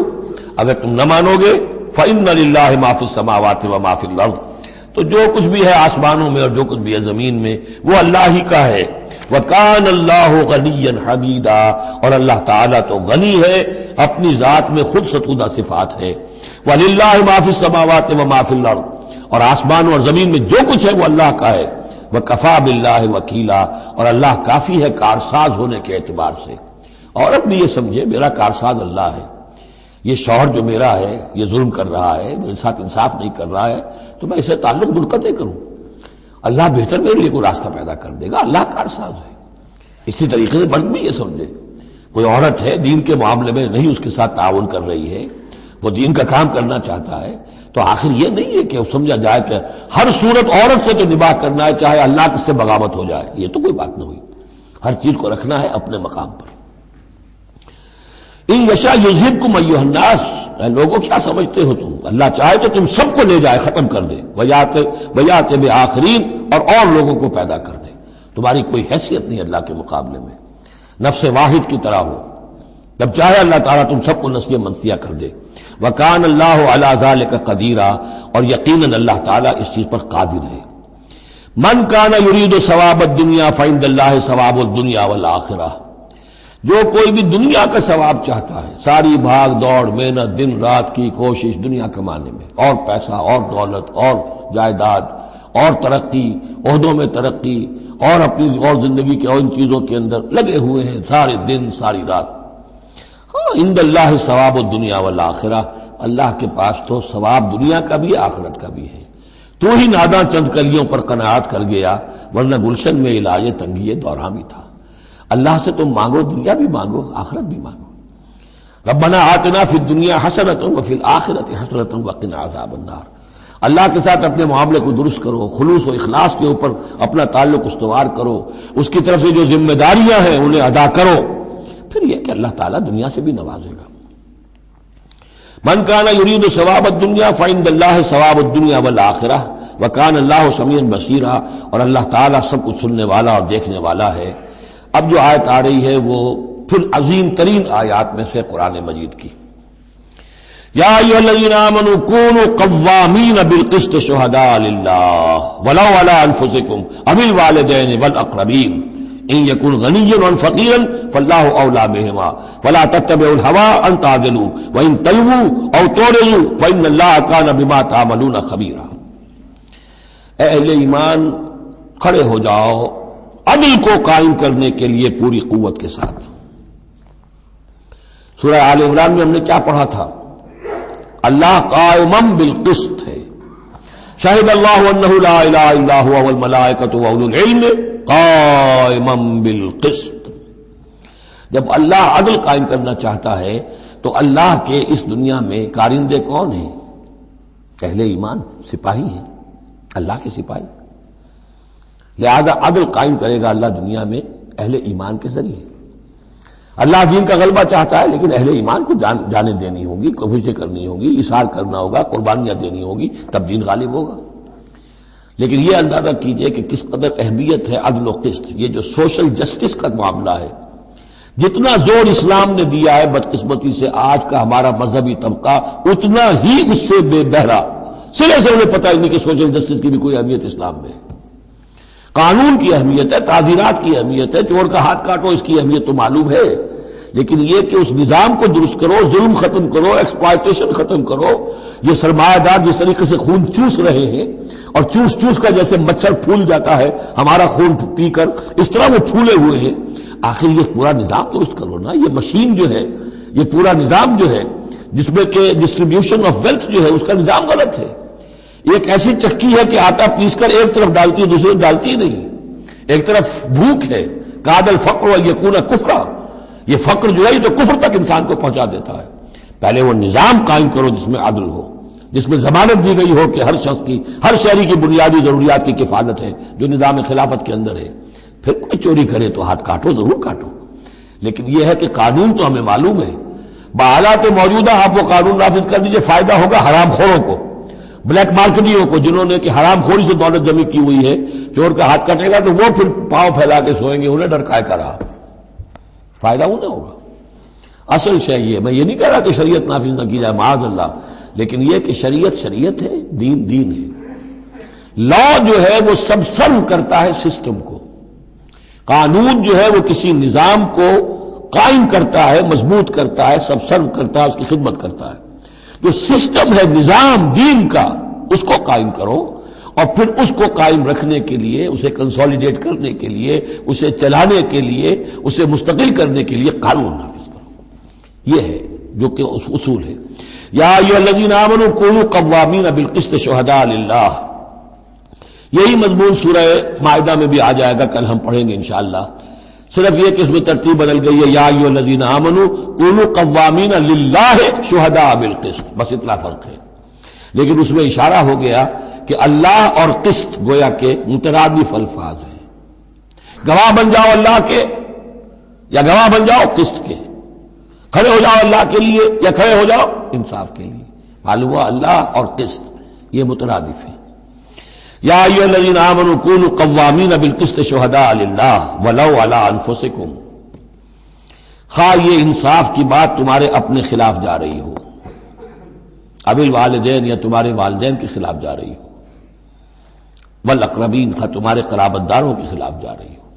اگر تم نہ مانو گے، فَإِنَّ لِلَّهِ مَا فِي السَّمَاوَاتِ وَمَا فِي الْأَرْضِ، تو جو کچھ بھی ہے آسمانوں میں اور جو کچھ بھی ہے زمین میں وہ اللہ ہی کا ہے۔ وَكَانَ اللَّهُ غَنِيًّا حَمِيدًا، اور اللہ تعالیٰ تو غنی ہے، اپنی ذات میں خود ستودہ صفات ہے۔ وَلِلَّهِ مَا فِي السَّمَاوَاتِ وَمَا فِي الْأَرْضِ، اور آسمانوں اور زمین میں جو کچھ ہے وہ اللہ کا ہے۔ وَكَفَى بِاللَّهِ وَكِيلًا، اور اللہ کافی ہے کارساز ہونے کے اعتبار سے۔ عورت بھی یہ سمجھے میرا کارساز اللہ ہے، یہ شوہر جو میرا ہے یہ ظلم کر رہا ہے، میرے ساتھ انصاف نہیں کر رہا ہے، تو میں اسے تعلق منقطع کروں؟ اللہ بہتر میرے لیے کوئی راستہ پیدا کر دے گا، اللہ کارساز ہے۔ اسی طریقے سے مرد بھی یہ سمجھے، کوئی عورت ہے دین کے معاملے میں نہیں اس کے ساتھ تعاون کر رہی ہے، وہ دین کا کام کرنا چاہتا ہے، تو آخر یہ نہیں ہے کہ سمجھا جائے کہ ہر صورت عورت سے تو نباہ کرنا ہے چاہے اللہ کس سے بغاوت ہو جائے، یہ تو کوئی بات نہ ہوئی۔ ہر چیز کو رکھنا ہے اپنے مقام پر۔ ان یشاء یذہبکم ایھا الناس، اے لوگوں کیا سمجھتے ہو تم، اللہ چاہے تو تم سب کو لے جائے، ختم کر دے، ویات بآخرین، اور لوگوں کو پیدا کر دے۔ تمہاری کوئی حیثیت نہیں اللہ کے مقابلے میں، نفس واحد کی طرح ہو، جب چاہے اللہ تعالیٰ تم سب کو نسیہ منسیہ کر دے۔ وَكَانَ اللَّهُ عَلَىٰ ذَلِكَ قَدِيرًا، اور یقیناً اللہ تعالیٰ اس چیز پر قادر ہے۔ من کان یرید ثواب الدنیا فعند اللہ ثواب الدنیا والآخرہ، جو کوئی بھی دنیا کا ثواب چاہتا ہے، ساری بھاگ دوڑ محنت دن رات کی کوشش دنیا کمانے میں، اور پیسہ اور دولت اور جائیداد اور ترقی، عہدوں میں ترقی، اور اپنی اور زندگی کے اور ان چیزوں کے اندر لگے ہوئے ہیں سارے دن ساری رات۔ ہاں، عند اللہ ثواب الدنیا والآخرہ، اللہ کے پاس تو ثواب دنیا کا بھی آخرت کا بھی ہے۔ تو ہی ناداں چند کلیوں پر قناعت کر گیا، ورنہ گلشن میں علاج تنگی دوران بھی تھا۔ اللہ سے تم مانگو، دنیا بھی مانگو آخرت بھی مانگو۔ ربنا آتنا فی الدنیا حسنۃ وفی الآخرۃ حسنۃ وقنا عذاب النار۔ اللہ کے ساتھ اپنے معاملے کو درست کرو، خلوص و اخلاص کے اوپر اپنا تعلق استوار کرو، اس کی طرف سے جو ذمہ داریاں ہیں انہیں ادا کرو، پھر یہ کہ اللہ تعالیٰ دنیا سے بھی نوازے گا۔ من کان یرید ثواب الدنیا فعند اللہ ثواب الدنیا والآخرہ وکان اللہ سمیعا بصیرا، اور اللہ تعالیٰ سب کچھ سننے والا اور دیکھنے والا ہے۔ اب جو آیت آ رہی ہے وہ پھر عظیم ترین آیات میں سے قرآن مجید کی۔ یا ایھا الذین آمنوا کونوا قوامین بالقسط شہداء للہ ولو علی انفسکم او الوالدین والاقربین ان یکن غنیا او فقیرا فاللہ اولی بہما فلا تتبعوا الہوی ان تعدلوا وان تلووا او تعرضوا فان اللہ کان بما تعملون خبیرا۔ اے اہل ایمان، کھڑے ہو جاؤ عدل کو قائم کرنے کے لیے پوری قوت کے ساتھ۔ سورہ آل عمران میں ہم نے کیا پڑھا تھا؟ اللہ قائما بالقسط ہے، شہد اللہ انہ لا الہ الا هو والملائکۃ واولو العلم قائما بالقسط۔ جب اللہ عدل قائم کرنا چاہتا ہے تو اللہ کے اس دنیا میں کارندے کون ہیں؟ اہل ایمان، سپاہی ہیں، اللہ کے سپاہی۔ لہذا عدل قائم کرے گا اللہ دنیا میں اہل ایمان کے ذریعے۔ اللہ دین کا غلبہ چاہتا ہے، لیکن اہل ایمان کو جانیں دینی ہوگی، کوششیں کرنی ہوگی، اثار کرنا ہوگا، قربانیاں دینی ہوگی، تب دین غالب ہوگا۔ لیکن یہ اندازہ کیجئے کہ کس قدر اہمیت ہے عدل و قسط، یہ جو سوشل جسٹس کا معاملہ ہے، جتنا زور اسلام نے دیا ہے، بدقسمتی سے آج کا ہمارا مذہبی طبقہ اتنا ہی اس سے بے بہرا، سرے سے انہیں پتہ ہی نہیں کہ سوشل جسٹس کی بھی کوئی اہمیت اسلام میں ہے۔ قانون کی اہمیت ہے، تعزیرات کی اہمیت ہے، چور کا ہاتھ کاٹو اس کی اہمیت تو معلوم ہے، لیکن یہ کہ اس نظام کو درست کرو، ظلم ختم کرو، ایکسپلائٹیشن ختم کرو۔ یہ سرمایہ دار جس طریقے سے خون چوس رہے ہیں، اور چوس چوس کر جیسے مچھر پھول جاتا ہے ہمارا خون پی کر، اس طرح وہ پھولے ہوئے ہیں۔ آخر یہ پورا نظام درست کرو نا، یہ مشین جو ہے، یہ پورا نظام جو ہے جس میں کہ ڈسٹریبیوشن آف ویلتھ جو ہے اس کا نظام غلط ہے۔ ایک ایسی چکی ہے کہ آٹا پیس کر ایک طرف ڈالتی ہے، دوسری طرف ڈالتی ہی نہیں۔ ایک طرف بھوک ہے، کاد الفقر یکون کفرا، یہ فقر جو ہے یہ تو کفر تک انسان کو پہنچا دیتا ہے۔ پہلے وہ نظام قائم کرو جس میں عدل ہو، جس میں ضمانت دی گئی ہو کہ ہر شخص کی، ہر شہری کی بنیادی ضروریات کی کفالت ہے، جو نظام خلافت کے اندر ہے۔ پھر کوئی چوری کرے تو ہاتھ کاٹو، ضرور کاٹو، لیکن یہ ہے کہ قانون تو ہمیں معلوم ہے۔ بحالات موجودہ آپ وہ قانون نافذ کر دیجئے، فائدہ ہوگا حرام خوروں کو، بلیک مارکیٹیوں کو، جنہوں نے کہ حرام خوری سے دولت جمع کی ہوئی ہے۔ چور کا ہاتھ کٹے گا تو وہ پھر پاؤں پھیلا کے سوئیں گے، انہیں ڈر کائے کا رہا، فائدہ انہیں ہوگا۔ اصل شے یہ، میں یہ نہیں کہہ رہا کہ شریعت نافذ نہ کی جائے، معاذ اللہ، لیکن یہ کہ شریعت شریعت ہے، دین دین ہے۔ لا جو ہے وہ سب سرو کرتا ہے سسٹم کو، قانون جو ہے وہ کسی نظام کو قائم کرتا ہے، مضبوط کرتا ہے، سب سرو کرتا ہے، اس کی خدمت کرتا ہے۔ جو سسٹم ہے نظام دین کا، اس کو قائم کرو، اور پھر اس کو قائم رکھنے کے لیے، اسے کنسولیڈیٹ کرنے کے لیے، اسے چلانے کے لیے، اسے مستقل کرنے کے لیے قانون نافذ کرو۔ یہ ہے جو کہ اصول ہے۔ یا ایھا الذین آمنوا کونوا قوامین بالقسط شہداء للہ. یہی مضمون سورہ مائدہ میں بھی آ جائے گا، کل ہم پڑھیں گے انشاءاللہ. صرف یہ کہ اس میں ترتیب بدل گئی ہے، یا ایھا الذین آمنوا کونوا قوامین للہ شہداء بالقسط، بس اتنا فرق ہے. لیکن اس میں اشارہ ہو گیا کہ اللہ اور قسط گویا کہ مترادف الفاظ ہیں. گواہ بن جاؤ اللہ کے یا گواہ بن جاؤ قسط کے، کھڑے ہو جاؤ اللہ کے لیے یا کھڑے ہو جاؤ انصاف کے لیے. معلوم ہوا اللہ اور قسط یہ مترادف ہیں. یا ایھا الذین آمنوا کونوا قوامین بالقسط شہداء للہ ولو علی انفسکم. خواہ یہ انصاف کی بات تمہارے اپنے خلاف جا رہی ہو، اب الوالدین یا تمہارے والدین کے خلاف جا رہی ہو، والاقربین خواہ تمہارے قرابت داروں کے خلاف جا رہی ہو.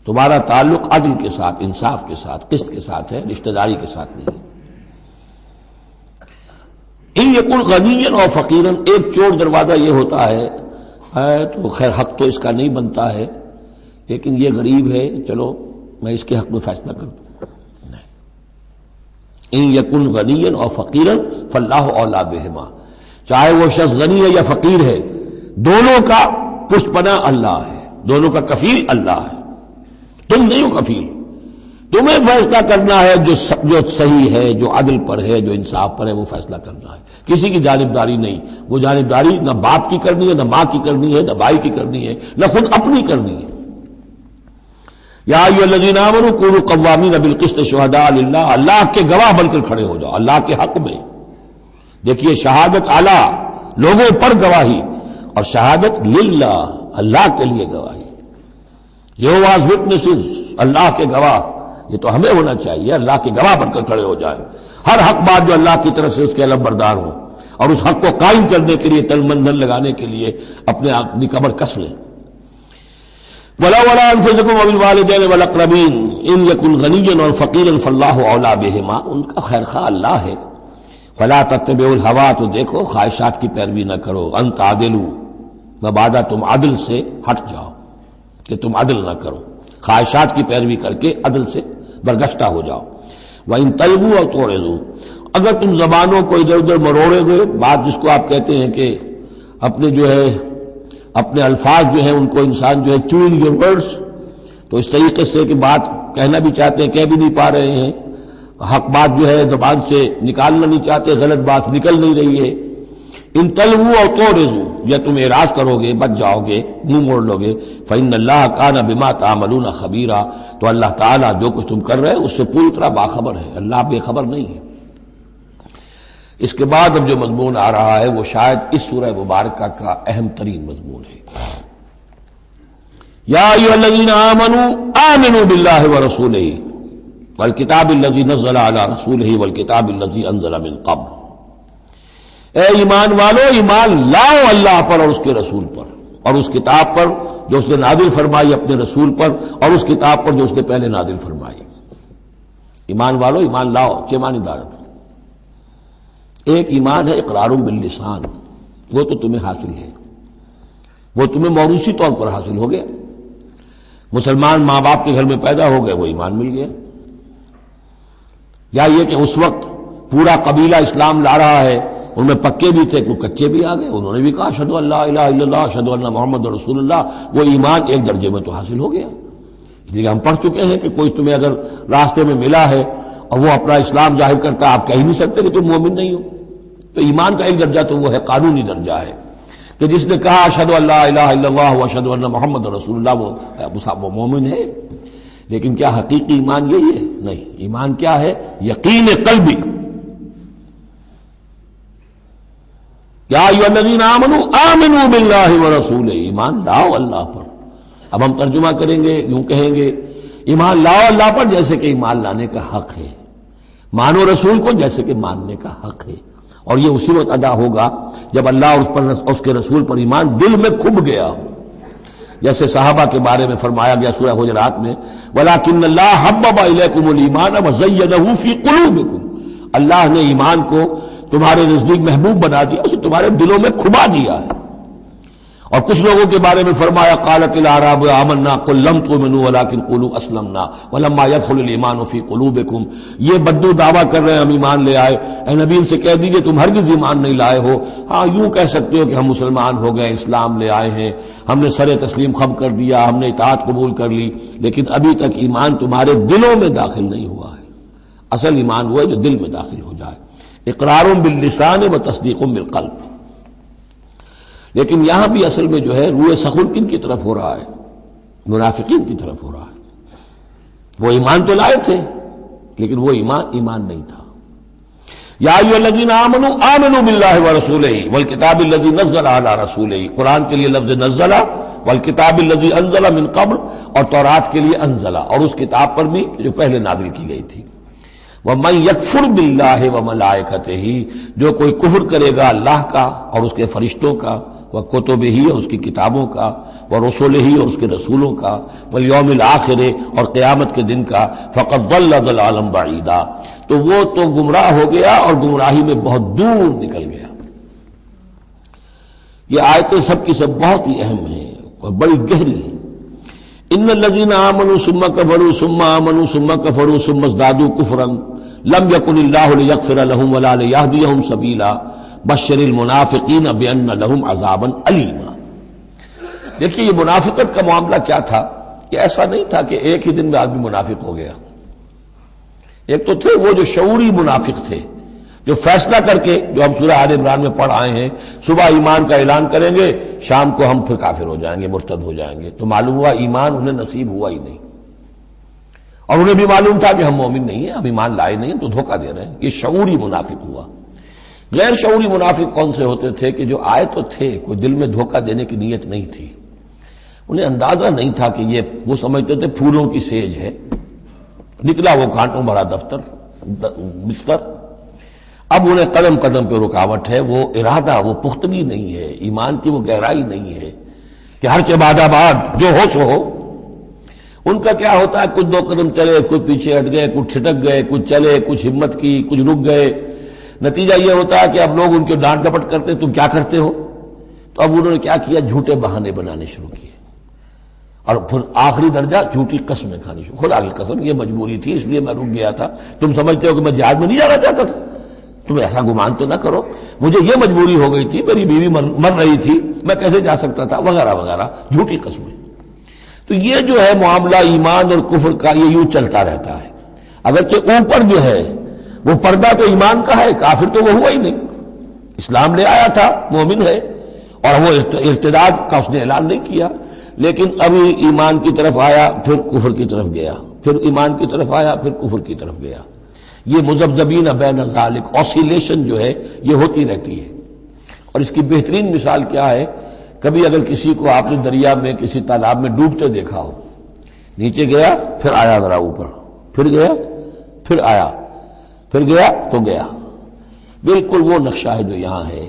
تمہارا تعلق عدل کے ساتھ، انصاف کے ساتھ، قسط کے ساتھ ہے، رشتہ داری کے ساتھ نہیں. ان یکن غنیا اور فقیرا، ایک چور دروازہ یہ ہوتا ہے تو خیر حق تو اس کا نہیں بنتا ہے، لیکن یہ غریب ہے، چلو میں اس کے حق میں فیصلہ کر دوں. ان یکن غنیا اور فقیرا فاللہ اولیٰ بہما. چاہے وہ شخص غنی ہے یا فقیر ہے، دونوں کا پشت پناہ اللہ ہے، دونوں کا کفیل اللہ ہے. تم نہیں ہو کفیل، تمہیں فیصلہ کرنا ہے جو صحیح ہے، جو عدل پر ہے، جو انصاف پر ہے، وہ فیصلہ کرنا ہے. کسی کی جانبداری نہیں. وہ جانبداری نہ باپ کی کرنی ہے، نہ ماں کی کرنی ہے، نہ بھائی کی کرنی ہے، نہ خود اپنی کرنی ہے. یا ایھا الذین آمنوا کونوا قوامین بالقسط شہداء للہ، اللہ کے گواہ بن کر کھڑے ہو جاؤ اللہ کے حق میں. دیکھیے شہادت اعلیٰ، لوگوں پر گواہی، اور شہادت للہ، اللہ کے لیے گواہی. یہوہاز وٹنسز، اللہ کے گواہ. یہ تو ہمیں ہونا چاہیے، اللہ کے گواہ بن کر کھڑے ہو جائیں. ہر حق بات جو اللہ کی طرف سے اس کے علم بردار ہو، اور اس حق کو قائم کرنے کے لیے تن من دھن لگانے کے لیے اپنی کمر کس لیں. وَلَوْ عَلَىٰ أَنفُسِكُمْ وَبِالْوَالِدَيْنِ وَالْأَقْرَبِينَ إِنْ يَكُنْ غَنِيًّا أَوْ فَقِيرًا فَاللَّهُ أَوْلَىٰ بِهِمَا. ان کا خیر خواہ اللہ ہے. وَلَا تَتَّبِعُوا الْهَوَىٰ، تو دیکھو خواہشات کی پیروی نہ کرو. أَن تَعْدِلُوا، مبادا تم عدل سے ہٹ جاؤ، کہ تم عدل نہ کرو، خواہشات کی پیروی کر کے عدل سے برگشتہ ہو جاؤ. وَإِن تَلْوُوا أَوْ تُعْرِضُوا، اگر تم زبانوں کو ادھر ادھر مروڑے گے، بات جس کو آپ کہتے ہیں کہ اپنے جو ہے اپنے الفاظ جو ہیں ان کو انسان جو ہے چوئنگ یور ورڈز، تو اس طریقے سے کہ بات کہنا بھی چاہتے ہیں کہہ بھی نہیں پا رہے ہیں، حق بات جو ہے زبان سے نکالنا نہیں چاہتے، غلط بات نکل نہیں رہی ہے. ان تلووا او تعرضوا، یا تم اعراض کرو گے، بچ جاؤ گے، منہ موڑ لو گے. فإن اللہ کان بما تعملون خبیرا، تو اللہ تعالیٰ جو کچھ تم کر رہے ہیں اس سے پوری طرح باخبر ہے، اللہ بے خبر نہیں ہے. اس کے بعد اب جو مضمون آ رہا ہے وہ شاید اس سورہ مبارکہ کا اہم ترین مضمون ہے. یا ایھا الذین آمنوا آمنوا باللہ ورسولہ والکتاب الذی نزل علی رسولہ والکتاب الذی انزل من قبل. اے ایمان والو، ایمان لاؤ اللہ پر اور اس کے رسول پر، اور اس کتاب پر جو اس نے نازل فرمائی اپنے رسول پر، اور اس کتاب پر جو اس نے پہلے نازل فرمائی. ایمان والو، ایمان لاؤ، چھ معنی دارت. ایک ایمان ہے اقرار باللسان، وہ تو تمہیں حاصل ہے، وہ تمہیں موروثی طور پر حاصل ہو گیا. مسلمان ماں باپ کے گھر میں پیدا ہو گئے، وہ ایمان مل گیا. یا یہ کہ اس وقت پورا قبیلہ اسلام لا رہا ہے، ان میں پکے بھی تھے، کوئی کچے بھی آ گئے، انہوں نے بھی کہا اشہد ان لا الہ الا اللہ اشہد ان محمد رسول اللہ. وہ ایمان ایک درجے میں تو حاصل ہو گیا. اس لیے ہم پڑھ چکے ہیں کہ کوئی تمہیں اگر راستے میں ملا ہے اور وہ اپنا اسلام ظاہر کرتا ہے، آپ کہہ نہیں سکتے کہ تم مومن نہیں ہو. تو ایمان کا ایک درجہ تو وہ ہے، قانونی درجہ ہے، کہ جس نے کہا اشہد ان لا الہ الا اللہ واشہد ان محمد رسول اللہ، وہ مومن ہے. لیکن کیا حقیقی ایمان یہی ہے؟ نہیں. ایمان کیا ہے؟ یقین قلبی. یا ایھا الذین آمنوا آمنوا باللہ ورسولہ، ایمان لاؤ اللہ پر. اب ہم ترجمہ کریں گے، یوں کہیں گے ایمان لاؤ اللہ پر جیسے کہ ایمان لانے کا حق ہے، مانو رسول کو جیسے کہ ماننے کا حق ہے. اور یہ اسی وقت ادا ہوگا جب اللہ اور اس کے رسول پر ایمان دل میں کھب گیا ہو. جیسے صحابہ کے بارے میں فرمایا گیا سورہ حجرات میں، وَلَٰكِنَّ اللَّهَ حَبَّبَ إِلَيْكُمُ الْإِيمَانَ وَزَيَّنَهُ فِي قُلُوبِكُمْ، اللہ نے ایمان کو تمہارے نزدیک محبوب بنا دیا، اسے تمہارے دلوں میں کھبا دیا ہے. اور کچھ لوگوں کے بارے میں فرمایا قالت الاعراب آمنا قل لم تؤمنوا ولكن قولوا اسلمنا ولما يدخل الايمان في قلوبكم، یہ بدو دعویٰ کر رہے ہیں ہم ایمان لے آئے، اے نبی ان سے کہہ دیجئے تم ہرگز ایمان نہیں لائے ہو، ہاں یوں کہہ سکتے ہو کہ ہم مسلمان ہو گئے، اسلام لے آئے ہیں، ہم نے سر تسلیم خم کر دیا، ہم نے اطاعت قبول کر لی، لیکن ابھی تک ایمان تمہارے دلوں میں داخل نہیں ہوا ہے۔ اصل ایمان وہ ہے جو دل میں داخل ہو جائے، اقرار باللسان و تصدیق بالقلب۔ لیکن یہاں بھی اصل میں جو ہے روئے سخن کن کی طرف ہو رہا ہے؟ منافقین کی طرف ہو رہا ہے۔ وہ ایمان تو لائے تھے لیکن وہ ایمان نہیں تھا۔ یا ایھا الذین آمنوا آمنوا باللہ ورسولہ والکتاب الذی نزل علی رسولہ، قرآن کے لیے لفظ نزل، والکتاب الذی انزل من قبل، اور تورات کے لیے انزل، اور اس کتاب پر بھی جو پہلے نازل کی گئی تھی۔ وَمَن يَكْفُرْ بِاللَّهِ وَمَلَائِكَتِهِ، جو کوئی کفر کرے گا اللہ کا اور اس کے فرشتوں کا، وَكُتُبِهِ اور اس کی کتابوں کا، وَرُسُلِهِ اور اس کے رسولوں کا، وَالْيَوْمِ الْآخِرِ اور قیامت کے دن کا، فَقَدْ ضَلَّ ضَلَالًا بَعِيدًا، تو وہ تو گمراہ ہو گیا اور گمراہی میں بہت دور نکل گیا۔ یہ آیتیں سب کی سب بہت ہی اہم ہیں اور بڑی گہری ہیں۔ ان الذين آمنوا ثم كفروا ثم آمنوا ثم كفروا ثم ازدادوا كفرا لم يكن الله ليغفر لهم ولا ليهديهم سبيلا بشر المنافقين بان لهم عذابا اليما۔ دیکھیے یہ منافقت کا معاملہ کیا تھا؟ یہ ایسا نہیں تھا کہ ایک ہی دن میں آدمی منافق ہو گیا۔ ایک تو تھے وہ جو شعوری منافق تھے، جو فیصلہ کر کے، جو ہم سورہ آل عمران میں پڑھ آئے ہیں، صبح ایمان کا اعلان کریں گے، شام کو ہم پھر کافر ہو جائیں گے، مرتد ہو جائیں گے، تو معلوم ہوا ایمان انہیں نصیب ہوا ہی نہیں، اور انہیں بھی معلوم تھا کہ ہم مومن نہیں ہیں، ہم ایمان لائے نہیں ہیں، تو دھوکہ دے رہے ہیں۔ یہ شعوری منافق ہوا۔ غیر شعوری منافق کون سے ہوتے تھے؟ کہ جو آئے تو تھے، کوئی دل میں دھوکہ دینے کی نیت نہیں تھی، انہیں اندازہ نہیں تھا کہ یہ، وہ سمجھتے تھے پھولوں کی سیج ہے، نکلا وہ کانٹوں بھرا بستر۔ اب انہیں قدم قدم پہ رکاوٹ ہے، وہ ارادہ، وہ پختگی نہیں ہے، ایمان کی وہ گہرائی نہیں ہے کہ ہر کے بعد آباد جو ہو سو ہو۔ ان کا کیا ہوتا ہے، کچھ دو قدم چلے، کچھ پیچھے ہٹ گئے، کچھ چھٹک گئے، کچھ چلے، کچھ ہمت کی، کچھ رک گئے۔ نتیجہ یہ ہوتا ہے کہ اب لوگ ان کے ڈانٹ ڈپٹ کرتے تم کیا کرتے ہو، تو اب انہوں نے کیا کیا، جھوٹے بہانے بنانے شروع کیے، اور پھر آخری درجہ جھوٹی قسمیں کھانی شروع۔ خدا کی قسم یہ مجبوری تھی، اس لیے میں رک گیا تھا، تم سمجھتے ہو کہ میں جہاد میں نہیں جانا چاہتا تھا، تم ایسا گمان تو نہ کرو، مجھے یہ مجبوری ہو گئی تھی، میری بیوی مر رہی تھی، میں کیسے جا سکتا تھا، وغیرہ وغیرہ، جھوٹی قسمیں۔ تو یہ جو ہے معاملہ ایمان اور کفر کا، یہ یوں چلتا رہتا ہے۔ اگرچہ اوپر جو ہے وہ پردہ تو ایمان کا ہے، کافر تو وہ ہوا ہی نہیں، اسلام لے آیا تھا، مومن ہے، اور وہ ارتداد کا اس نے اعلان نہیں کیا، لیکن ابھی ایمان کی طرف آیا، پھر کفر کی طرف گیا، پھر ایمان کی طرف آیا، پھر کفر کی طرف گیا۔ یہ مذبذبین بین ذالک، آسیلیشن جو ہے یہ ہوتی رہتی ہے۔ اور اس کی بہترین مثال کیا ہے، کبھی اگر کسی کو آپ نے دریا میں، کسی تالاب میں ڈوبتے دیکھا ہو، نیچے گیا پھر آیا ذرا اوپر، پھر گیا پھر آیا، پھر گیا تو گیا، بالکل وہ نقشہ ہے جو یہاں ہے۔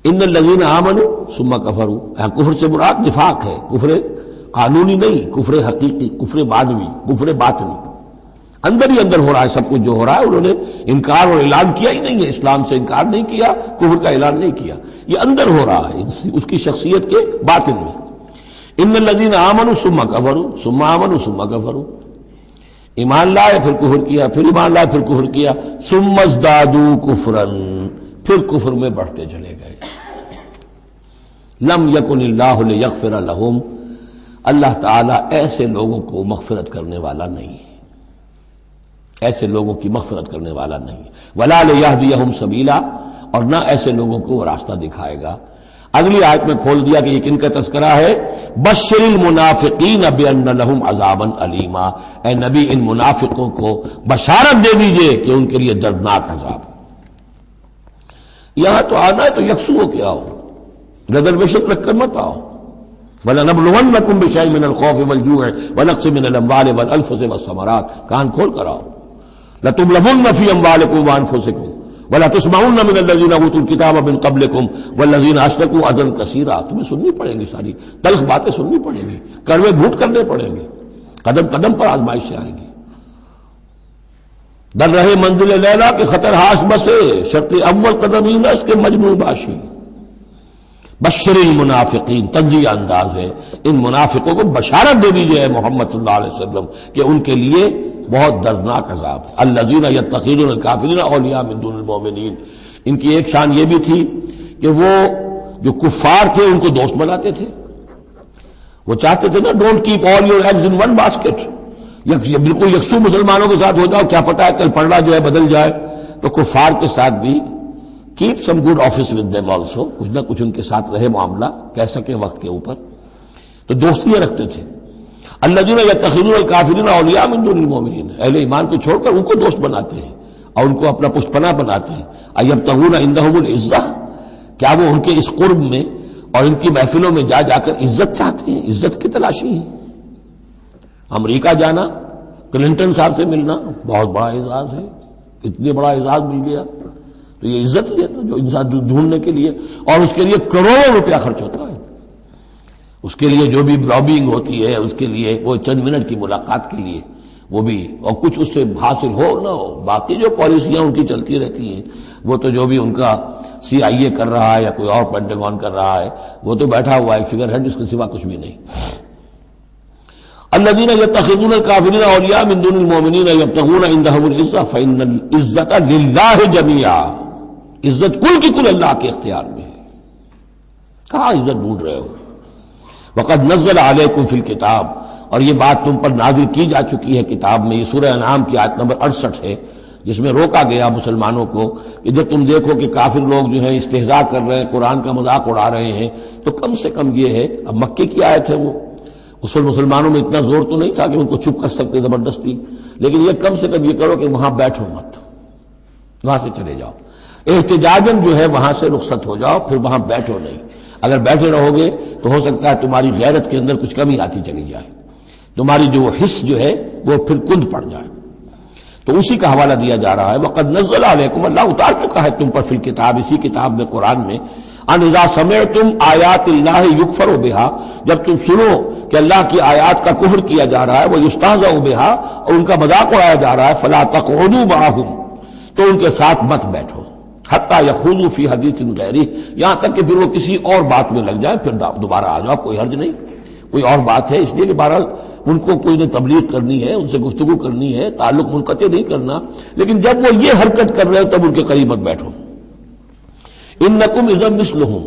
ان الذین آمنوا ثم کفروا، یہاں کفر سے مراد نفاق ہے، کفر قانونی نہیں، کفر حقیقی، کفر معنوی، کفر باطنی، اندر ہی اندر ہو رہا ہے سب کچھ جو ہو رہا ہے۔ انہوں نے انکار اور اعلان کیا ہی نہیں ہے، اسلام سے انکار نہیں کیا، کفر کا اعلان نہیں کیا، یہ اندر ہو رہا ہے اس کی شخصیت کے باطن میں۔ ان الذین آمنوا ثم کفروا ثم آمنوا ثم کفروا، ایمان لائے پھر کفر کیا، پھر ایمان لائے پھر کفر کیا، ثم ازدادوا کفرا، پھر کفر میں بڑھتے چلے گئے۔ لم یکن اللہ لیغفر لہم، اللہ تعالیٰ ایسے لوگوں کو مغفرت کرنے والا نہیں ہے، ایسے لوگوں کی مغفرت کرنے والا نہیں، ولا لیہدیہم سبیلا، اور نہ ایسے لوگوں کو وہ راستہ دکھائے گا۔ اگلی آیت میں کھول دیا کہ یہ کن کا تذکرہ ہے، بشر المنافقین بان لہم عذابا الیما، اے نبی ان منافقوں کو بشارت دے دیجئے کہ ان کے لیے دردناک عذاب۔ یہاں تو آنا ہے تو یکسو ہو کے آؤ، ریزرویشن رکھ کر مت آؤ۔ وَلَنَبْلُوَنَّكُمْ بِشَيْءٍ مِّنَ الْخَوْفِ وَالْجُوعِ وَنَقْصٍ مِّنَ الْأَمْوَالِ وَالْأَنفُسِ وَالثَّمَرَاتِ، کان کھول کر آؤ۔ لَتُبْلَوُنَّ فِي أَمْوَالِكُمْ وَأَنفُسِكُمْ وَلَتُسْمَعُنَّ مِنَ الَّذِينَ أُوتُوا الْكِتَابَ مِن قَبْلِكُمْ وَالَّذِينَ أَشْرَكُوا أَذًى كَثِيرًا، تمہیں سننی پڑیں گی، ساری تلخ باتیں سننی پڑیں گی، کڑوے گھونٹ کرنے پڑیں گے، قدم قدم پر آزمائشیں آئیں گی۔ در رہے منزل لیلا کے خطر ہاش بسے، شرط اول قدم ہی نہ اس کے مجنون باشی، بشر المنافقین تنزیہ انداز ہے، ان منافقوں کو بشارت دے دیجیے محمد صلی اللہ علیہ وسلم کہ ان کے لیے بہت دردناک عذاب ہے۔ الذین یتخذون الکافرین اولیاء من دون المؤمنین، ان کی ایک شان یہ بھی تھی کہ وہ جو کفار تھے ان کو دوست بناتے تھے، وہ چاہتے تھے نا don't keep all your eggs in one basket, بالکل یکسو مسلمانوں کے ساتھ ہو جاؤ، کیا پتہ ہے کل پلڑا جو ہے بدل جائے، تو کفار کے ساتھ بھی keep some good office with them also, کچھ نہ کچھ ان کے ساتھ رہے معاملہ کہہ سکے وقت کے اوپر، تو دوستیاں رکھتے تھے۔ الذین یتخذون الکافرین اولیاء من دون المؤمنین، اہل ایمان کو چھوڑ کر ان کو دوست بناتے ہیں اور ان کو اپنا پشت پناہ بناتے ہیں۔ ایبتغون عندہم العزہ، کیا وہ ان کے اس قرب میں اور ان کی محفلوں میں جا جا کر عزت چاہتے ہیں، عزت کی تلاشی ہے۔ امریکہ جانا، کلنٹن صاحب سے ملنا بہت بڑا اعزاز ہے، اتنی بڑا اعزاز مل گیا تو یہ عزت ہی ہے جو انسان ڈھونڈنے کے لیے، اور اس کے لیے کروڑوں روپیہ خرچ ہوتا ہے، اس کے لیے جو بھی لابینگ ہوتی ہے، اس کے لیے وہ چند منٹ کی ملاقات کے لیے وہ بھی، اور کچھ اس سے حاصل ہو نہ ہو، باقی جو پالیسیاں ان کی چلتی رہتی ہیں وہ تو جو بھی ان کا CIA کر رہا ہے یا کوئی اور پینٹاگون کر رہا ہے وہ تو بیٹھا ہوا ہے فگر ہیڈ، اس کے سوا کچھ بھی نہیں۔ الذین یتخذون الکافرین اولیاء من دون المؤمنین یبتغون عندہم العزہ فإن العزۃ للہ جمیعا، عزت کل کی کل اللہ کے اختیار میں ہے۔ کہاں عزت ڈھونڈ رہے ہو؟ وقد نزل علیکم فی الکتاب، اور یہ بات تم پر نازل کی جا چکی ہے کتاب میں، یہ سورہ انعام کی آیت نمبر 68 ہے، جس میں روکا گیا مسلمانوں کو کہ جب تم دیکھو کہ کافر لوگ جو ہیں استہزاء کر رہے ہیں، قرآن کا مذاق اڑا رہے ہیں، تو کم سے کم یہ ہے، اب مکے کی آیت ہے وہ، اس وقت مسلمانوں میں اتنا زور تو نہیں تھا کہ ان کو چپ کر سکتے زبردستی، لیکن یہ کم سے کم یہ کرو کہ وہاں بیٹھو مت، وہاں سے چلے جاؤ، احتجاجاً جو ہے وہاں سے رخصت ہو جاؤ، پھر وہاں بیٹھو نہیں۔ اگر بیٹھے رہو گے تو ہو سکتا ہے تمہاری غیرت کے اندر کچھ کمی آتی چلی جائے، تمہاری جو حس جو ہے وہ پھر کند پڑ جائے۔ تو اسی کا حوالہ دیا جا رہا ہے، وقد نزل علیکم، اللہ اتار چکا ہے تم پر فی الکتاب، اسی کتاب میں قرآن میں، ان اذا سمعتم آیات اللہ یکفر بہا، جب تم سنو کہ اللہ کی آیات کا کفر کیا جا رہا ہے، وہ یستہزأ بہا، اور ان کا مذاق اڑایا جا رہا ہے، فلا تقعدوا معہم، تو ان کے ساتھ مت بیٹھو، حتی یخوضوا فی حدیث غیرہ، یہاں تک کہ پھر وہ کسی اور بات میں لگ جائے، پھر دوبارہ آ جاؤ، کوئی حرج نہیں، کوئی اور بات ہے، اس لیے کہ بہرحال ان کو کوئی نے تبلیغ کرنی ہے، ان سے گفتگو کرنی ہے، تعلق منقطع نہیں کرنا، لیکن جب وہ یہ حرکت کر رہے ہو تب ان کے قریب مت بیٹھو۔ انکم اذا مثلہم،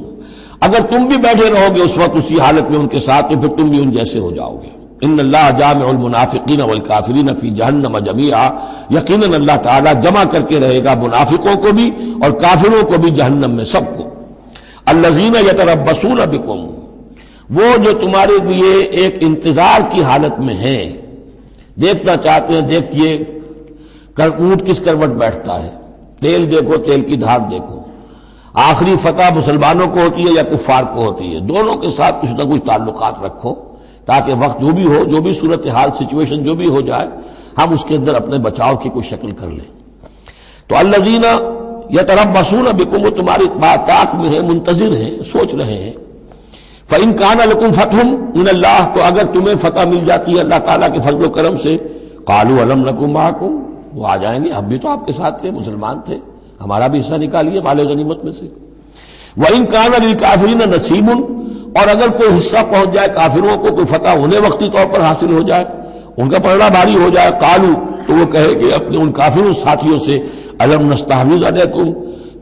اگر تم بھی بیٹھے رہو گے اس وقت اسی حالت میں ان کے ساتھ، تو پھر تم بھی ان جیسے ہو جاؤ گے۔ ان اللہ جامع المنافقین والکافرین فی جہنم جمیعا، یقیناً اللہ تعالیٰ جمع کر کے رہے گا منافقوں کو بھی اور کافروں کو بھی جہنم میں، سب کو۔ الذین یتربصون بکم، وہ جو تمہارے لیے ایک انتظار کی حالت میں ہیں، دیکھنا چاہتے ہیں، دیکھیے اونٹ کس کروٹ بیٹھتا ہے، تیل دیکھو، تیل کی دھار دیکھو، آخری فتح مسلمانوں کو ہوتی ہے یا کفار کو ہوتی ہے، دونوں کے ساتھ کچھ نہ کچھ تعلقات رکھو، تاکہ وقت جو بھی ہو، جو بھی صورتحال سچویشن جو بھی ہو جائے، ہم اس کے اندر اپنے بچاؤ کی کوئی شکل کر لیں۔ تو الذین یتربصون بکم، وہ تمہاری طاق میں ہیں، منتظر ہیں، سوچ رہے ہیں۔ فَإِن كَانَ لَكُمْ فَتْحٌ مِّنَ اللَّهِ، تو اگر تمہیں فتح مل جاتی ہے اللہ تعالیٰ کے فضل و کرم سے، قَالُوا أَلَمْ نَكُن مَّعَكُمْ، وہ آ جائیں گے، ہم بھی تو آپ کے ساتھ تھے، مسلمان تھے، ہمارا بھی حصہ نکالیے مال غنیمت میں سے۔ وَإِن كَانَ لِلْكَافِرِينَ نَصِيبٌ، اور اگر کوئی حصہ پہنچ جائے کافروں کو، کوئی فتح انہیں وقتی طور پر حاصل ہو جائے، ان کا پلڑا بھاری ہو جائے، قالوا، تو وہ کہے کہ اپنے ان کافروں ساتھیوں سے، أَلَمْ نَسْتَحْوِذْ عَلَيْكُمْ،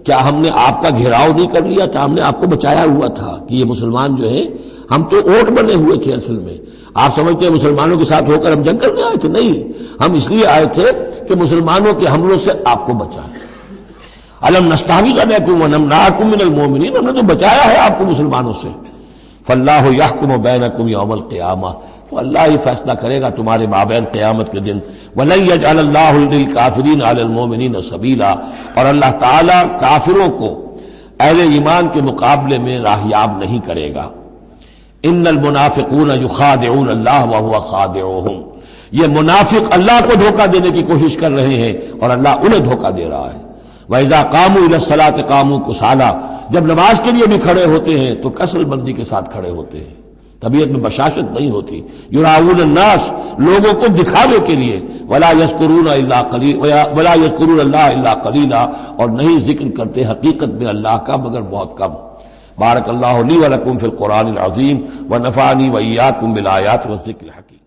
کیا ہم نے آپ کا گھیراؤ نہیں کر لیا تھا، ہم نے آپ کو بچایا ہوا تھا کہ یہ مسلمان جو ہے، ہم تو اوٹ بنے ہوئے تھے اصل میں، آپ سمجھتے ہیں مسلمانوں کے ساتھ ہو کر ہم جنگ کرنے آئے تھے، نہیں، ہم اس لیے آئے تھے کہ مسلمانوں کے حملوں سے آپ کو بچائیں۔ أَلَمْ نَسْتَحْوِذْ عَلَيْكُمْ وَنَمْنَعْكُمْ مِنَ الْمُؤْمِنِينَ، ہم نے تو بچایا ہے آپ کو مسلمانوں سے۔ فَاللَّهُ يَحْكُمُ بَيْنَكُمْ يَوْمَ الْقِيَامَةِ، تو اللہ ہی فیصلہ کرے گا تمہارے مابین قیامت کے دن۔ وَلَن يَجْعَلَ اللَّهُ لِلْكَافِرِينَ عَلَى الْمُؤْمِنِينَ سَبِيلًا، اور اللہ تعالیٰ کافروں کو اہل ایمان کے مقابلے میں راہیاب نہیں کرے گا۔ ان المنافقون یخادعون اللہ وهو خادعهم، یہ منافق اللہ کو دھوکہ دینے کی کوشش کر رہے ہیں اور اللہ انہیں دھوکہ دے رہا ہے۔ وَإِذَا قَامُوا إِلَى الصَّلَاةِ قَامُوا كُسَالَىٰ، جب نماز کے لیے بھی کھڑے ہوتے ہیں تو کسل بندی کے ساتھ کھڑے ہوتے ہیں، طبیعت میں بشاشت نہیں ہوتی۔ یراؤون الناس، لوگوں کو دکھاوے کے لیے، ولا یذکرون الا قلیلا، ولا یذکرون اللہ الا قلیلا، اور نہیں ذکر کرتے حقیقت میں اللہ کا مگر بہت کم۔ بارک اللہ لی و لکم فی القرآن العظیم ونفعنی وإیاکم بالآیات والذکر الحکیم۔